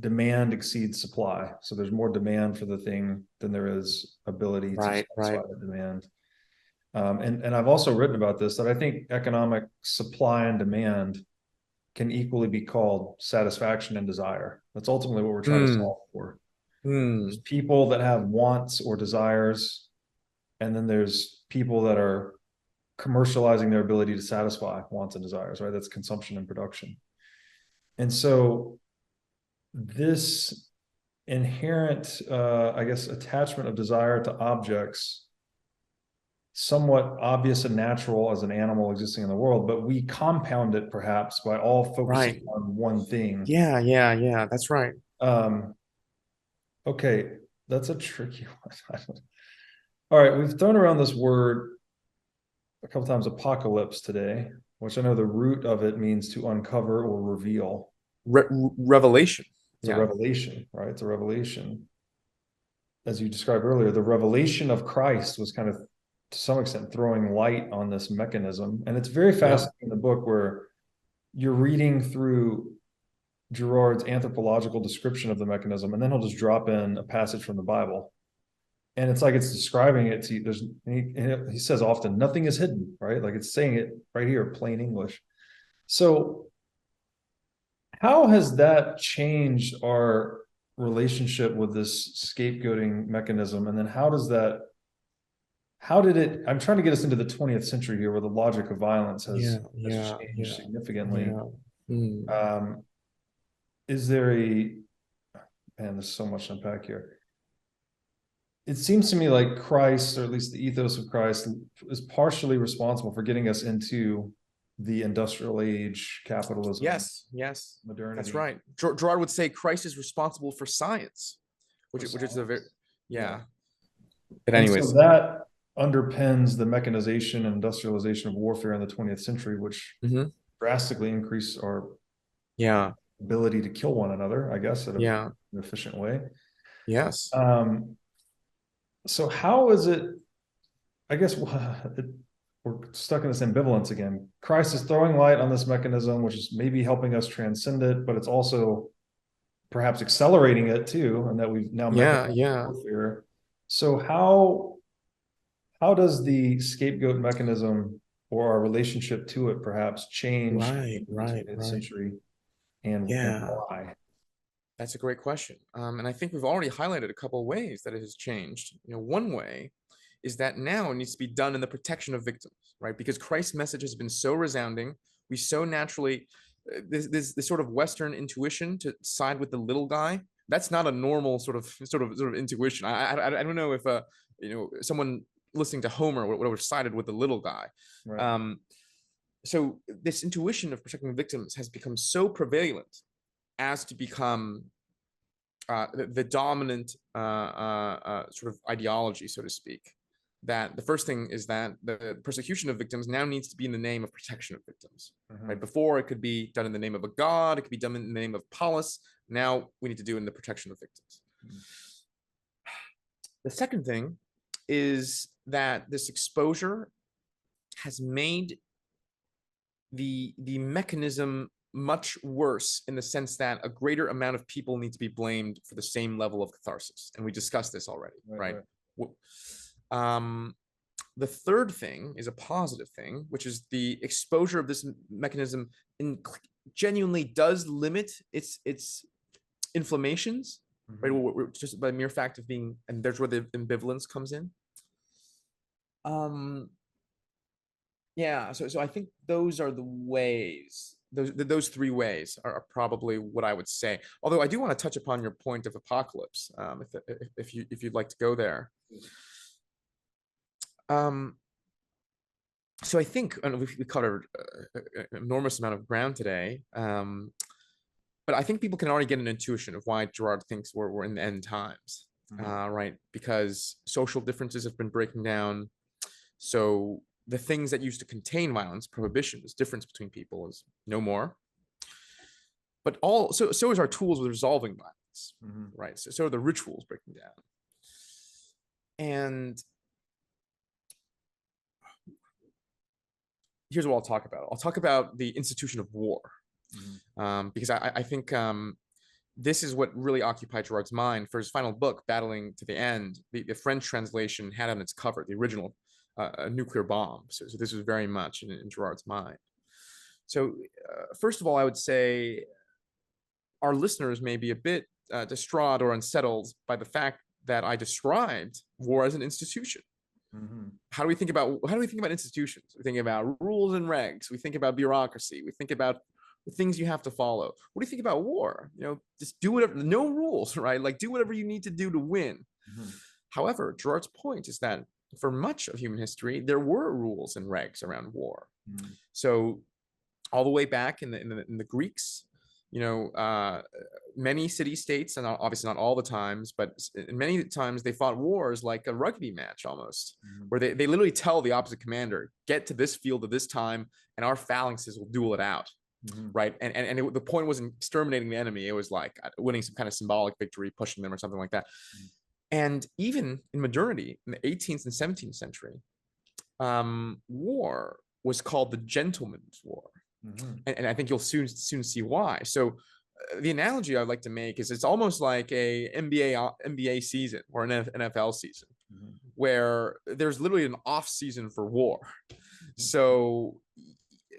demand exceeds supply. So there's more demand for the thing than there is ability to satisfy the demand. And I've also written about this, that I think economic supply and demand can equally be called satisfaction and desire. That's ultimately what we're trying to solve for. There's people that have wants or desires, and then there's people that are commercializing their ability to satisfy wants and desires, right? That's consumption and production. And so this inherent, attachment of desire to objects, somewhat obvious and natural as an animal existing in the world, but we compound it perhaps by all focusing on one thing. Yeah, that's right. Okay, that's a tricky one. All right, we've thrown around this word a couple times, apocalypse, today, which I know the root of it means to uncover or reveal. Revelation. It's a revelation, right? It's a revelation. As you described earlier, the revelation of Christ was kind of, to some extent, throwing light on this mechanism. And it's very fascinating in the book, where you're reading through Girard's anthropological description of the mechanism, and then he'll just drop in a passage from the Bible. And it's like it's describing it. He says often, nothing is hidden, right? Like it's saying it right here, plain English. So how has that changed our relationship with this scapegoating mechanism? And then how did it, I'm trying to get us into the 20th century here, where the logic of violence has changed significantly. Is there there's so much to unpack here. It seems to me like Christ, or at least the ethos of Christ, is partially responsible for getting us into the industrial age, capitalism. Yes, modernity. That's right. Girard would say Christ is responsible for science, which is a very But anyways, so that underpins the mechanization and industrialization of warfare in the 20th century, which drastically increased our ability to kill one another, I guess, in an efficient way. Yes. So how is it, I guess we're stuck in this ambivalence again. Christ is throwing light on this mechanism, which is maybe helping us transcend it, but it's also perhaps accelerating it too, and that we've now mechanized warfare. So how does the scapegoat mechanism or our relationship to it perhaps change in the 20th century, and why? That's a great question. And I think we've already highlighted a couple of ways that it has changed. One way is that now it needs to be done in the protection of victims, right? Because Christ's message has been so resounding. We so naturally, this sort of Western intuition to side with the little guy. That's not a normal sort of intuition. I don't know if someone listening to Homer would have sided with the little guy. Right. So this intuition of protecting victims has become so prevalent as to become the dominant sort of ideology, so to speak, that the first thing is that the persecution of victims now needs to be in the name of protection of victims. Right? Before, it could be done in the name of a god, it could be done in the name of polis. Now we need to do it in the protection of victims. The second thing is that this exposure has made the mechanism much worse, in the sense that a greater amount of people need to be blamed for the same level of catharsis. And we discussed this already, right? The third thing is a positive thing, which is the exposure of this mechanism genuinely does limit its inflammations, right? Just by mere fact of being, and there's where the ambivalence comes in. So I think those are the ways. Those three ways are probably what I would say. Although I do want to touch upon your point of apocalypse, if you'd like to go there. So I think, and we covered an enormous amount of ground today, but I think people can already get an intuition of why Girard thinks we're in the end times, right? Because social differences have been breaking down. So the things that used to contain violence, prohibitions, difference between people, is no more. But so is our tools with resolving violence, right? So are the rituals breaking down. And here's what I'll talk about. I'll talk about the institution of war, because I think this is what really occupied Girard's mind for his final book, Battling to the End. The French translation had on its cover the original a nuclear bomb. So this was very much in Girard's mind. So first of all, I would say our listeners may be a bit distraught or unsettled by the fact that I described war as an institution. How do we think about institutions? We think about rules and regs. We think about bureaucracy. We think about the things you have to follow. What do you think about war? Just do whatever, no rules, right? Like, do whatever you need to do to win. However, Girard's point is that for much of human history, there were rules and regs around war. So all the way back in the Greeks, many city-states, and obviously not all the times, but many times they fought wars like a rugby match almost, where they literally tell the opposite commander, get to this field at this time, and our phalanxes will duel it out, right? And the point wasn't exterminating the enemy. It was like winning some kind of symbolic victory, pushing them or something like that. And even in modernity, in the 18th and 17th century, war was called the gentleman's war. And I think you'll soon see why. So the analogy I'd like to make is it's almost like a NBA season or an NFL season, where there's literally an off season for war. So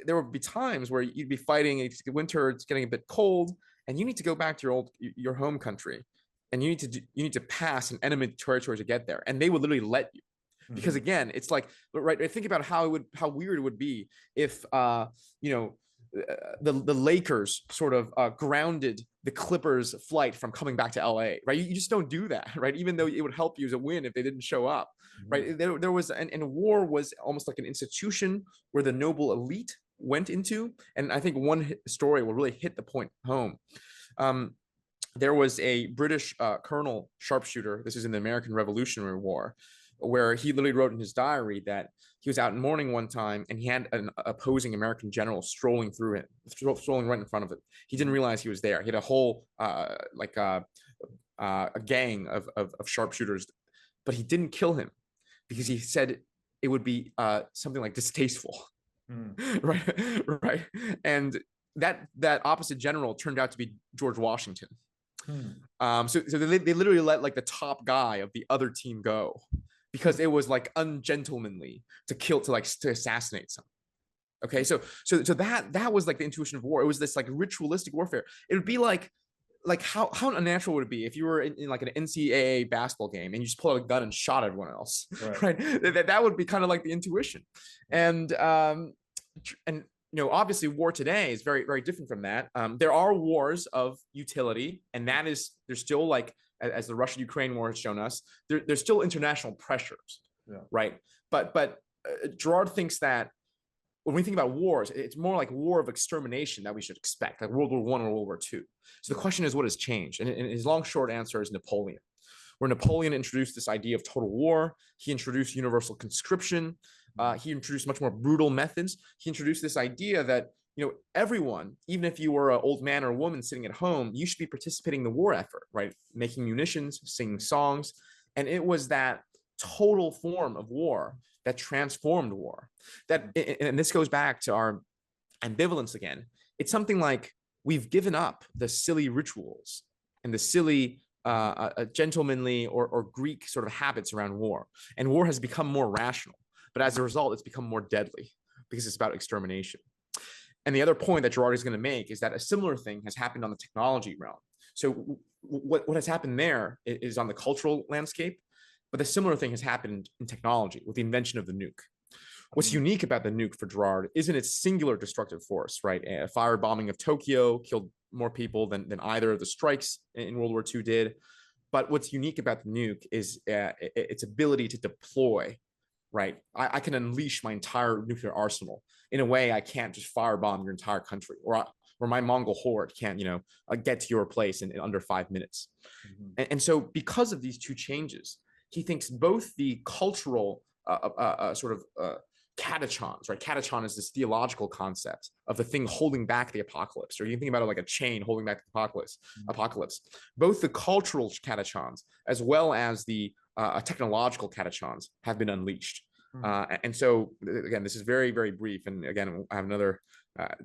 there would be times where you'd be fighting, it's winter, it's getting a bit cold, and you need to go back to your home country, and you need to pass an enemy territory to get there, and they would literally let you. Because again, it's like, right, think about how weird it would be if the Lakers sort of grounded the Clippers flight from coming back to LA, right? You just don't do that, right? Even though it would help you as a win if they didn't show up, right? There was, and war was almost like an institution where the noble elite went into. And I think one story will really hit the point home. There was a British colonel sharpshooter. This is in the American Revolutionary War, where he literally wrote in his diary that he was out in mourning one time and he had an opposing American general strolling right in front of him. He didn't realize he was there. He had a whole a gang of sharpshooters, but he didn't kill him because he said it would be something like distasteful, right? And that opposite general turned out to be George Washington. So they literally let like the top guy of the other team go because it was like ungentlemanly to assassinate someone. Okay, so that was like the intuition of war. It was this like ritualistic warfare. It would be like how unnatural would it be if you were in like an NCAA basketball game and you just pulled out a gun and shot everyone else, right? That would be kind of like the intuition, and obviously war today is very, very different from that. There are wars of utility, and that is, there's still like, as the Russia-Ukraine war has shown us, there's still international pressures, right? But Girard thinks that when we think about wars, it's more like war of extermination that we should expect, like World War I or World War II. So the question is, what has changed? And his long, short answer is Napoleon. Where Napoleon introduced this idea of total war, he introduced universal conscription, he introduced much more brutal methods. He introduced this idea that, everyone, even if you were an old man or a woman sitting at home, you should be participating in the war effort, right? Making munitions, singing songs. And it was that total form of war that transformed war. And this goes back to our ambivalence again. It's something like we've given up the silly rituals and the silly gentlemanly or Greek sort of habits around war. And war has become more rational. But as a result, it's become more deadly because it's about extermination. And the other point that Girard is going to make is that a similar thing has happened on the technology realm. So what has happened there is on the cultural landscape, but a similar thing has happened in technology with the invention of the nuke. What's unique about the nuke for Girard isn't its singular destructive force, right? A firebombing of Tokyo killed more people than either of the strikes in World War II did. But what's unique about the nuke is its ability to deploy, right? I can unleash my entire nuclear arsenal in a way I can't just firebomb your entire country, or my Mongol horde can't, get to your place in under 5 minutes. And so because of these two changes, he thinks both the cultural catachons, right? Catachon is this theological concept of the thing holding back the apocalypse, or you can think about it like a chain holding back the apocalypse. Both the cultural catachons as well as the technological catachons have been unleashed. And so again, this is very, very brief. And again, I have another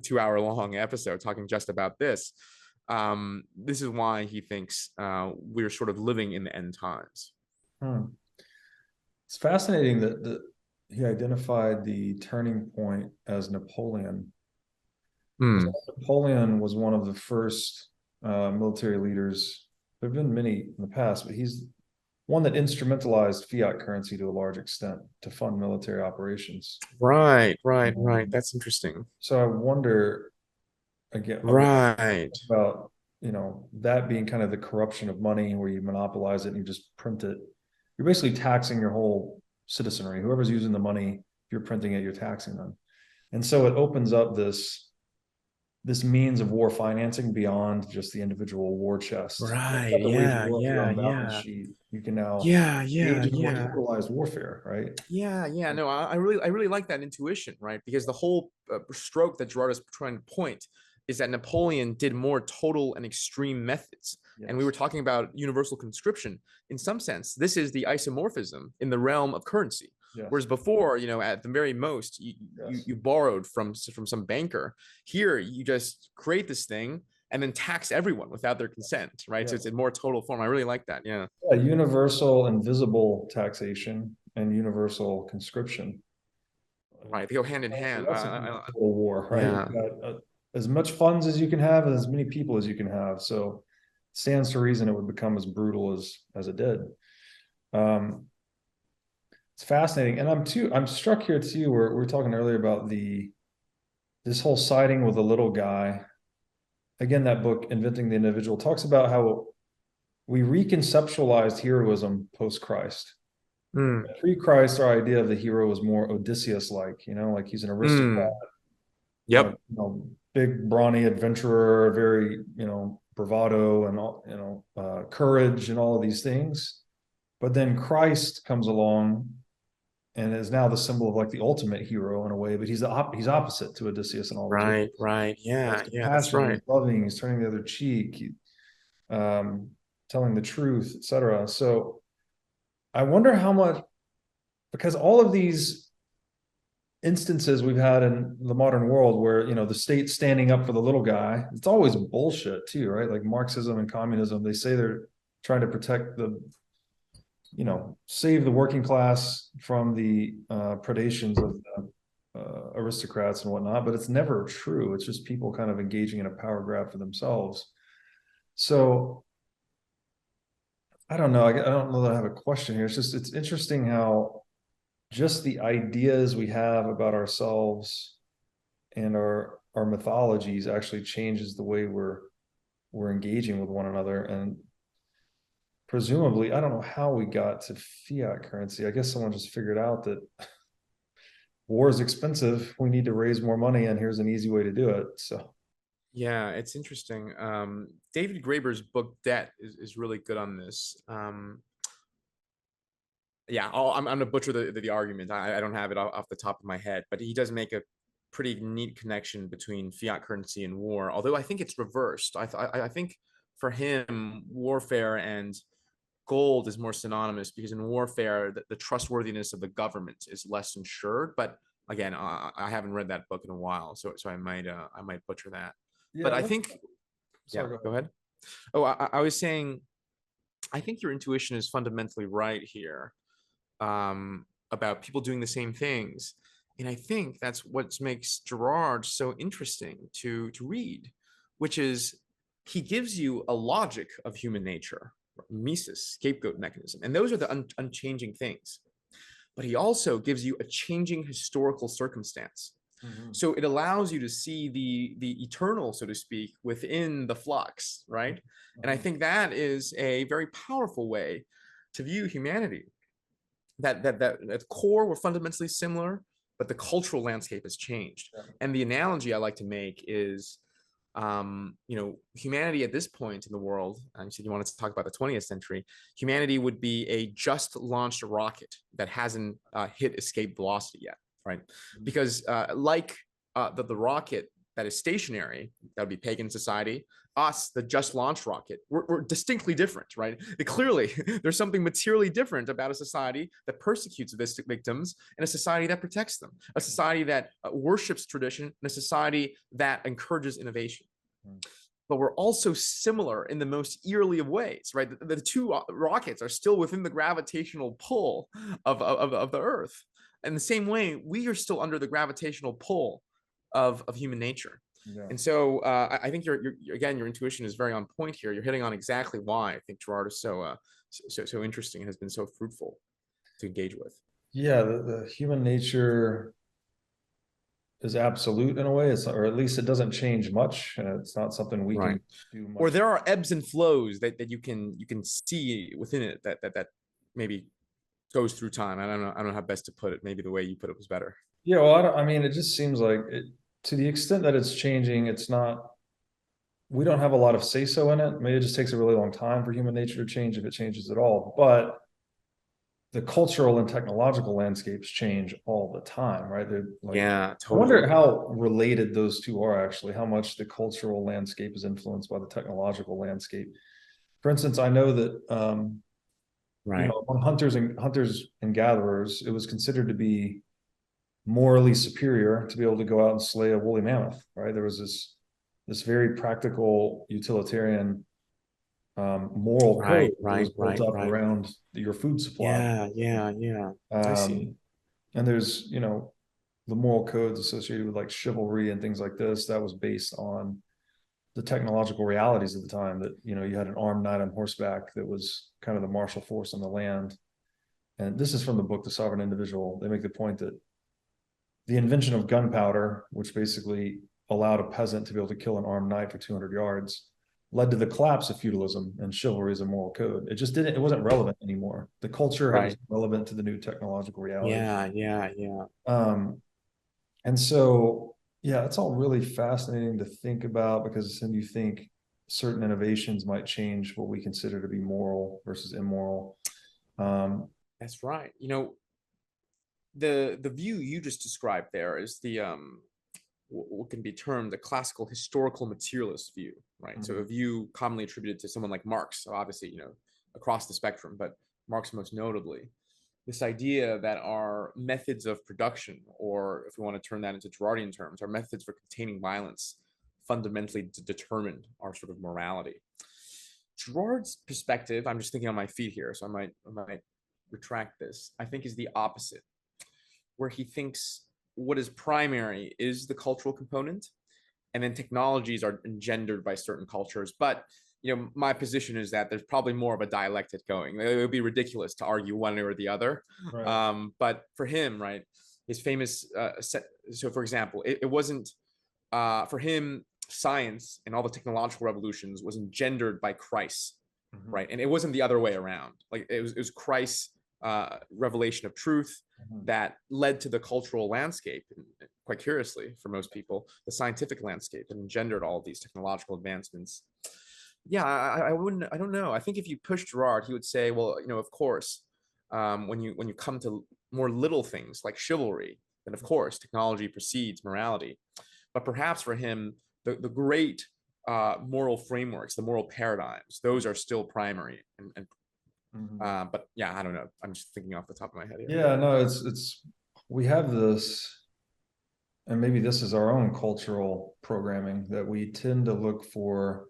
2-hour-long episode talking just about this. This is why he thinks we're sort of living in the end times. It's fascinating that he identified the turning point as Napoleon. Napoleon was one of the first military leaders. There have been many in the past, but he's one that instrumentalized fiat currency to a large extent to fund military operations. Right. That's interesting. So I wonder, again, about that being kind of the corruption of money, where you monopolize it and you just print it. You're basically taxing your whole citizenry. Whoever's using the money, if you're printing it, you're taxing them. And so it opens up this means of war financing beyond just the individual war chest. Right. Yeah. You can now engage in more capitalized warfare, right? Yeah. No, I really like that intuition, right? Because the whole stroke that Girard is trying to point is that Napoleon did more total and extreme methods. Yes. And we were talking about universal conscription. In some sense, this is the isomorphism in the realm of currency. Yes. Whereas before, at the very most, you borrowed from some banker. Here, you just create this thing and then tax everyone without their consent, right? Yes. So it's in more total form. I really like that. Yeah. Universal and visible taxation and universal conscription. Right. They go hand in hand. War, right? Yeah. As much funds as you can have and as many people as you can have. So it stands to reason it would become as brutal as it did. It's fascinating. And I'm struck here too, where we were talking earlier about this whole siding with a little guy. Again, that book, Inventing the Individual, talks about how we reconceptualized heroism post-Christ. Pre-Christ, our idea of the hero was more Odysseus-like, like he's an aristocrat. Yep. Big, brawny adventurer, very, bravado and all, courage and all of these things. But then Christ comes along and is now the symbol of like the ultimate hero in a way, but he's opposite to Odysseus and all. Right. Yeah, that's right. He's loving, he's turning the other cheek, telling the truth, etc. So I wonder how much, because all of these instances we've had in the modern world where, the state standing up for the little guy, it's always bullshit too, right? Like Marxism and communism, they say they're trying to protect save the working class from the predations of aristocrats and whatnot, but it's never true. It's just people kind of engaging in a power grab for themselves. So I don't know. I don't know that I have a question here. It's interesting how just the ideas we have about ourselves and our mythologies actually changes the way we're engaging with one another. And presumably, I don't know how we got to fiat currency. I guess someone just figured out that war is expensive. We need to raise more money, and here's an easy way to do it. So yeah, it's interesting. David Graeber's book Debt is really good on this. Yeah, I'm gonna butcher the argument. I don't have it off the top of my head, but he does make a pretty neat connection between fiat currency and war. Although I think it's reversed. I think for him, warfare and gold is more synonymous, because in warfare, the trustworthiness of the government is less ensured. But again, I haven't read that book in a while, so I might butcher that. yeah, But I think, sorry, go ahead. Oh, I was saying, I think your intuition is fundamentally right here, about people doing the same things. And I think that's what makes Girard so interesting to read, which is he gives you a logic of human nature, Mimesis, Scapegoat Mechanism, and those are the unchanging things. But he also gives you a changing historical circumstance. Mm-hmm. So it allows you to see the eternal, so to speak, within the flux, right? Mm-hmm. And I think that is a very powerful way to view humanity. That at core, we're fundamentally similar, but the cultural landscape has changed. Yeah. And the analogy I like to make is, humanity at this point in the world, and you said you wanted to talk about the 20th century, humanity would be a just launched rocket that hasn't hit escape velocity yet, right? Because the rocket that is stationary, that would be pagan society, us, the just launched rocket, we're distinctly different, right? Clearly, there's something materially different about a society that persecutes its victims and a society that protects them, a society that worships tradition, and a society that encourages innovation. But we're also similar in the most eerily of ways, right? The two rockets are still within the gravitational pull of the Earth. In the same way, we are still under the gravitational pull of human nature. Yeah. And so I think your intuition is very on point here. You're hitting on exactly why I think Girard is so interesting and has been so fruitful to engage with. Yeah, the human nature is absolute in a way, or at least it doesn't change much. It's not something we can do much. Or there are ebbs and flows that you can see within it that maybe goes through time. I don't know how best to put it. Maybe the way you put it was better. Yeah, well, I mean, it just seems like it, to the extent that it's changing, it's not, we don't have a lot of say-so in it. Maybe it just takes a really long time for human nature to change, if it changes at all. But the cultural and technological landscapes change all the time, right? They're like, yeah, totally. I wonder how related those two are actually, how much the cultural landscape is influenced by the technological landscape. For instance, I know that among hunters and gatherers, it was considered to be morally superior to be able to go out and slay a woolly mammoth, right? There was this very practical utilitarian moral code that was built up around your food supply. Yeah. I see. And there's, the moral codes associated with like chivalry and things like this, that was based on the technological realities of the time, that, you had an armed knight on horseback that was kind of the martial force on the land. And this is from the book, The Sovereign Individual. They make the point that the invention of gunpowder, which basically allowed a peasant to be able to kill an armed knight for 200 yards, led to the collapse of feudalism and chivalry as a moral code. It wasn't relevant anymore. The culture was relevant to the new technological reality. Yeah. And so, yeah, it's all really fascinating to think about, because then you think certain innovations might change what we consider to be moral versus immoral. That's right. The view you just described there is the what can be termed the classical historical materialist view, right? Mm-hmm. So a view commonly attributed to someone like Marx, so obviously, across the spectrum, but Marx most notably. this idea that our methods of production, or if we want to turn that into Girardian terms, our methods for containing violence fundamentally determine our sort of morality. Girard's perspective, I'm just thinking on my feet here, so I might retract this, I think is the opposite, where he thinks what is primary is the cultural component, and then technologies are engendered by certain cultures. But my position is that there's probably more of a dialectic going. It would be ridiculous to argue one or the other. Right. But for him, right, his famous, so for example, it wasn't, for him, science and all the technological revolutions was engendered by Christ, right? And it wasn't the other way around. Like it was Christ's revelation of truth that led to the cultural landscape, and quite curiously for most people, the scientific landscape, and engendered all of these technological advancements. Yeah, I don't know. I think if you push Girard, he would say, well, of course, when you come to more little things like chivalry, then of course technology precedes morality. But perhaps for him, the great moral frameworks, the moral paradigms, those are still primary. But yeah, I don't know. I'm just thinking off the top of my head here. Yeah, no, it's we have this, and maybe this is our own cultural programming, that we tend to look for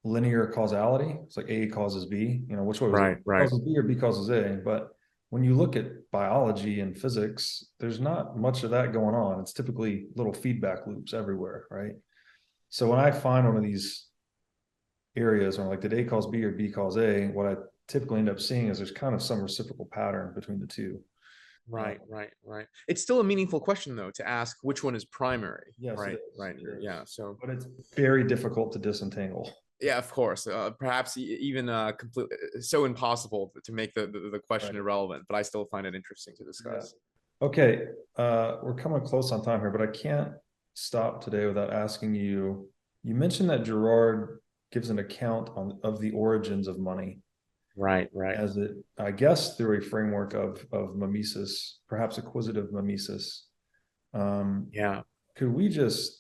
linear causality. It's like A causes B, which way was it? Right. Causes B or B causes A. But when you look at biology and physics, there's not much of that going on. It's typically little feedback loops everywhere, right? So when I find one of these areas where like, did A cause B or B cause A, what I typically end up seeing is there's kind of some reciprocal pattern between the two. Right. It's still a meaningful question, though, to ask which one is primary. Yes, right. it is. Right. It is. Yeah. So, but it's very difficult to disentangle. Yeah, of course. Perhaps even completely so impossible to make the question irrelevant, but I still find it interesting to discuss. Yeah. Okay, we're coming close on time here, but I can't stop today without asking you. You mentioned that Girard gives an account of the origins of money. Right. As it, I guess, through a framework of mimesis, perhaps acquisitive mimesis. Yeah. Could we just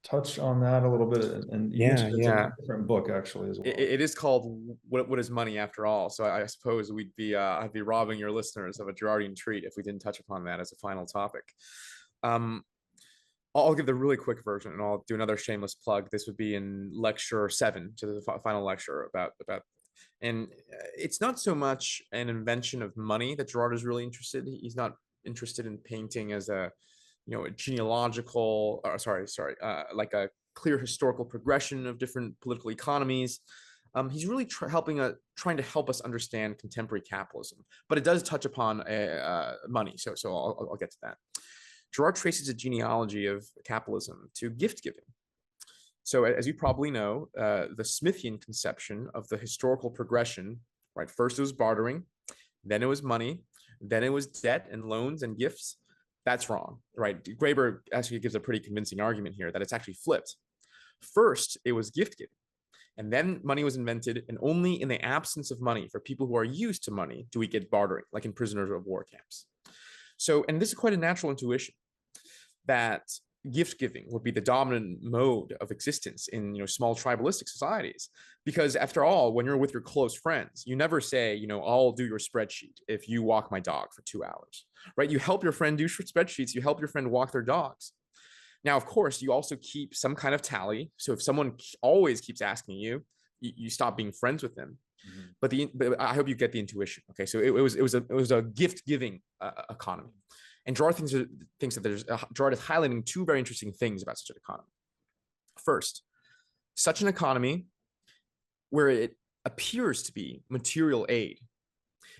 touch on that a little bit? And you mentioned it's a different book actually as well. It is called What is Money After All? So I suppose I'd be robbing your listeners of a Girardian treat if we didn't touch upon that as a final topic. I'll give the really quick version, and I'll do another shameless plug. This would be in lecture 7, to the final lecture about. And it's not so much an invention of money that Girard is really interested. He's not interested in painting as a genealogical, like a clear historical progression of different political economies. He's really trying to help us understand contemporary capitalism, but it does touch upon money. So I'll get to that. Girard traces a genealogy of capitalism to gift giving. So as you probably know, the Smithian conception of the historical progression, right? First it was bartering, then it was money, then it was debt and loans and gifts. That's wrong, right? Graeber actually gives a pretty convincing argument here that it's actually flipped. First, it was gift giving, and then money was invented, and only in the absence of money for people who are used to money do we get bartering, like in prisoners of war camps. So, and this is quite a natural intuition that gift giving would be the dominant mode of existence in small tribalistic societies, because after all, when you're with your close friends, you never say I'll do your spreadsheet if you walk my dog for 2 hours, right? You help your friend do spreadsheets, you help your friend walk their dogs. Now, of course, you also keep some kind of tally, so if someone always keeps asking you, you stop being friends with them. But I hope you get the intuition. Okay, so it was a gift giving economy. And Girard thinks that Girard is highlighting 2 very interesting things about such an economy. First, such an economy where it appears to be material aid.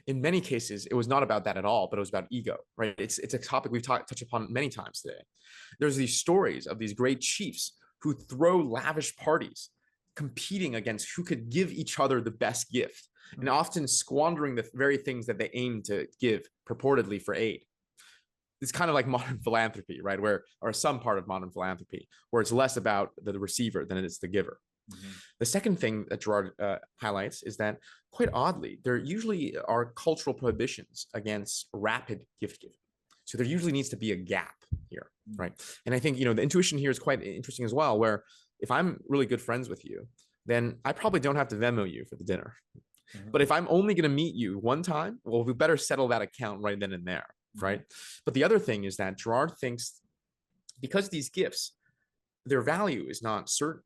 In many cases, it was not about that at all, but it was about ego, right? It's a topic we've touched upon many times today. There's these stories of these great chiefs who throw lavish parties, competing against who could give each other the best gift, and often squandering the very things that they aim to give purportedly for aid. It's kind of like modern philanthropy, right? Or some part of modern philanthropy, where it's less about the receiver than it is the giver. The second thing that Girard highlights is that, quite oddly, there usually are cultural prohibitions against rapid gift giving. So there usually needs to be a gap here, right? And I think, the intuition here is quite interesting as well, where if I'm really good friends with you, then I probably don't have to Venmo you for the dinner. But if I'm only going to meet you one time, well, we better settle that account right then and there, right? But the other thing is that Girard thinks, because these gifts, their value is not certain,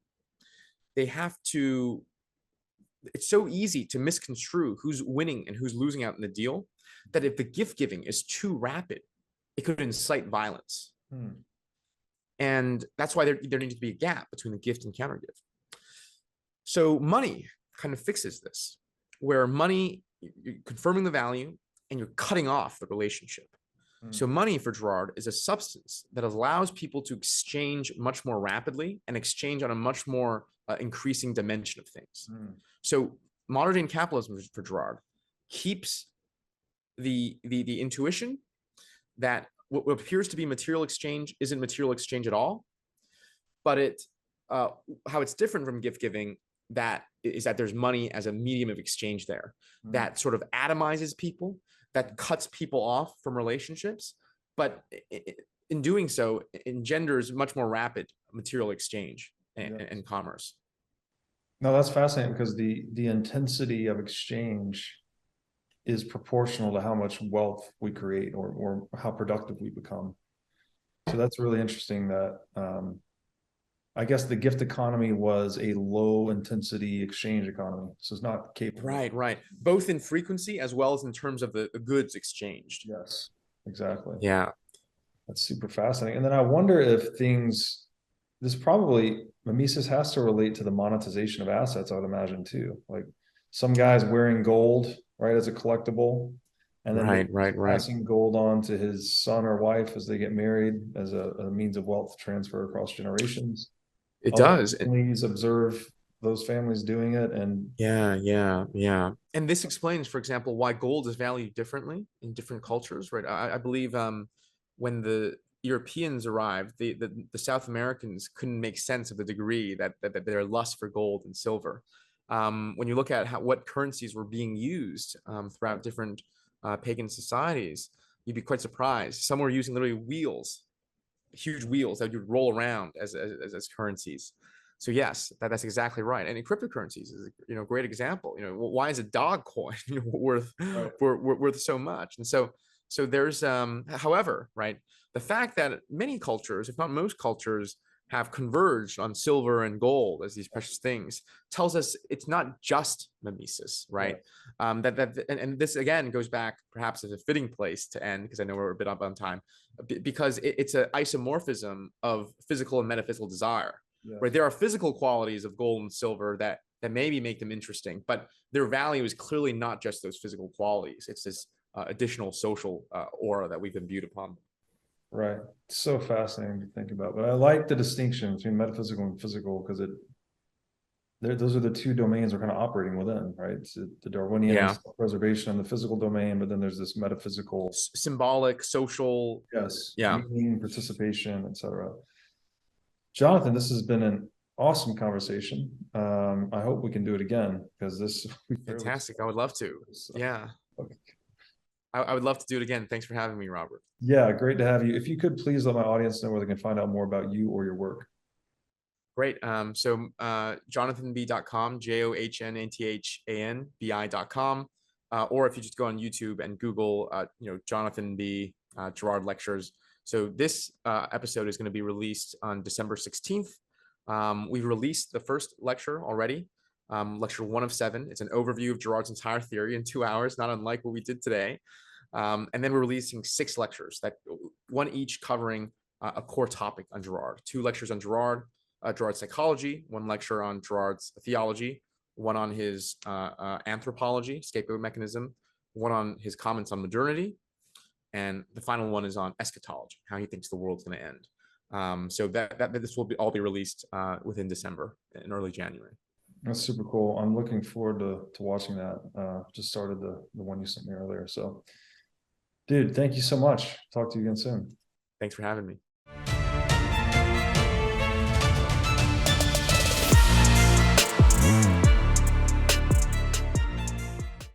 they have to, it's so easy to misconstrue who's winning and who's losing out in the deal, that if the gift giving is too rapid, it could incite violence. And that's why there needs to be a gap between the gift and counter gift. So money kind of fixes this, where money, you're confirming the value and you're cutting off the relationship. So money for Girard is a substance that allows people to exchange much more rapidly and exchange on a much more increasing dimension of things. So modern capitalism for Girard keeps the intuition that what appears to be material exchange isn't material exchange at all, but it how it's different from gift giving, that is that there's money as a medium of exchange there, that sort of atomizes people, that cuts people off from relationships, but in doing so engenders much more rapid material exchange and commerce. No, that's fascinating, because the intensity of exchange is proportional to how much wealth we create, or how productive we become. So that's really interesting that I guess the gift economy was a low intensity exchange economy. So it's not capable. Right. Both in frequency as well as in terms of the goods exchanged. Yes, exactly. Yeah. That's super fascinating. And then I wonder if this probably, Mimesis has to relate to the monetization of assets, I would imagine too. Like some guys wearing gold, right, as a collectible, and then passing gold on to his son or wife as they get married as a means of wealth transfer across generations. It does. Please observe those families doing it. And yeah. And this explains, for example, why gold is valued differently in different cultures, right? I believe when the Europeans arrived, the South Americans couldn't make sense of the degree that their lust for gold and silver. When you look at what currencies were being used throughout different pagan societies, you'd be quite surprised. Some were using literally wheels, huge wheels that you'd roll around as currencies. So yes, that's exactly right. And in cryptocurrencies is a great example. Why is a dog coin worth so much? And so there's however, right, the fact that many cultures, if not most cultures, have converged on silver and gold as these precious things tells us it's not just mimesis, right? And this again goes back perhaps as a fitting place to end, because I know we're a bit up on time, because it's an isomorphism of physical and metaphysical desire. Right, there are physical qualities of gold and silver that maybe make them interesting, but their value is clearly not just those physical qualities. It's this additional social aura that we've imbued upon. Right. It's so fascinating to think about. But I like the distinction between metaphysical and physical, because those are the two domains we're kind of operating within, right? It's the Darwinian preservation on the physical domain, but then there's this metaphysical, symbolic, social, meaning, participation, etc. Johnathan, this has been an awesome conversation. I hope we can do it again, because this fantastic. I would love to. Yeah. Okay. I would love to do it again. Thanks for having me, Robert. Yeah, great to have you. If you could please let my audience know where they can find out more about you or your work. Great. So JohnathanBi.com, JohnathanBi.com, or if you just go on YouTube and Google, Johnathan Bi, Girard lectures. So this episode is going to be released on December 16th. We've released the first lecture already, lecture 1 of 7. It's an overview of Girard's entire theory in 2 hours, not unlike what we did today. And then we're releasing 6 lectures, that one each covering a core topic on Girard. 2 lectures on Girard, Girard's psychology, 1 lecture on Girard's theology, 1 on his anthropology, Scapegoat Mechanism, 1 on his comments on modernity, and the final one is on eschatology, how he thinks the world's going to end. So this will all be released within December and early January. That's super cool. I'm looking forward to watching that. Just started the one you sent me earlier. So, dude, thank you so much. Talk to you again soon. Thanks for having me.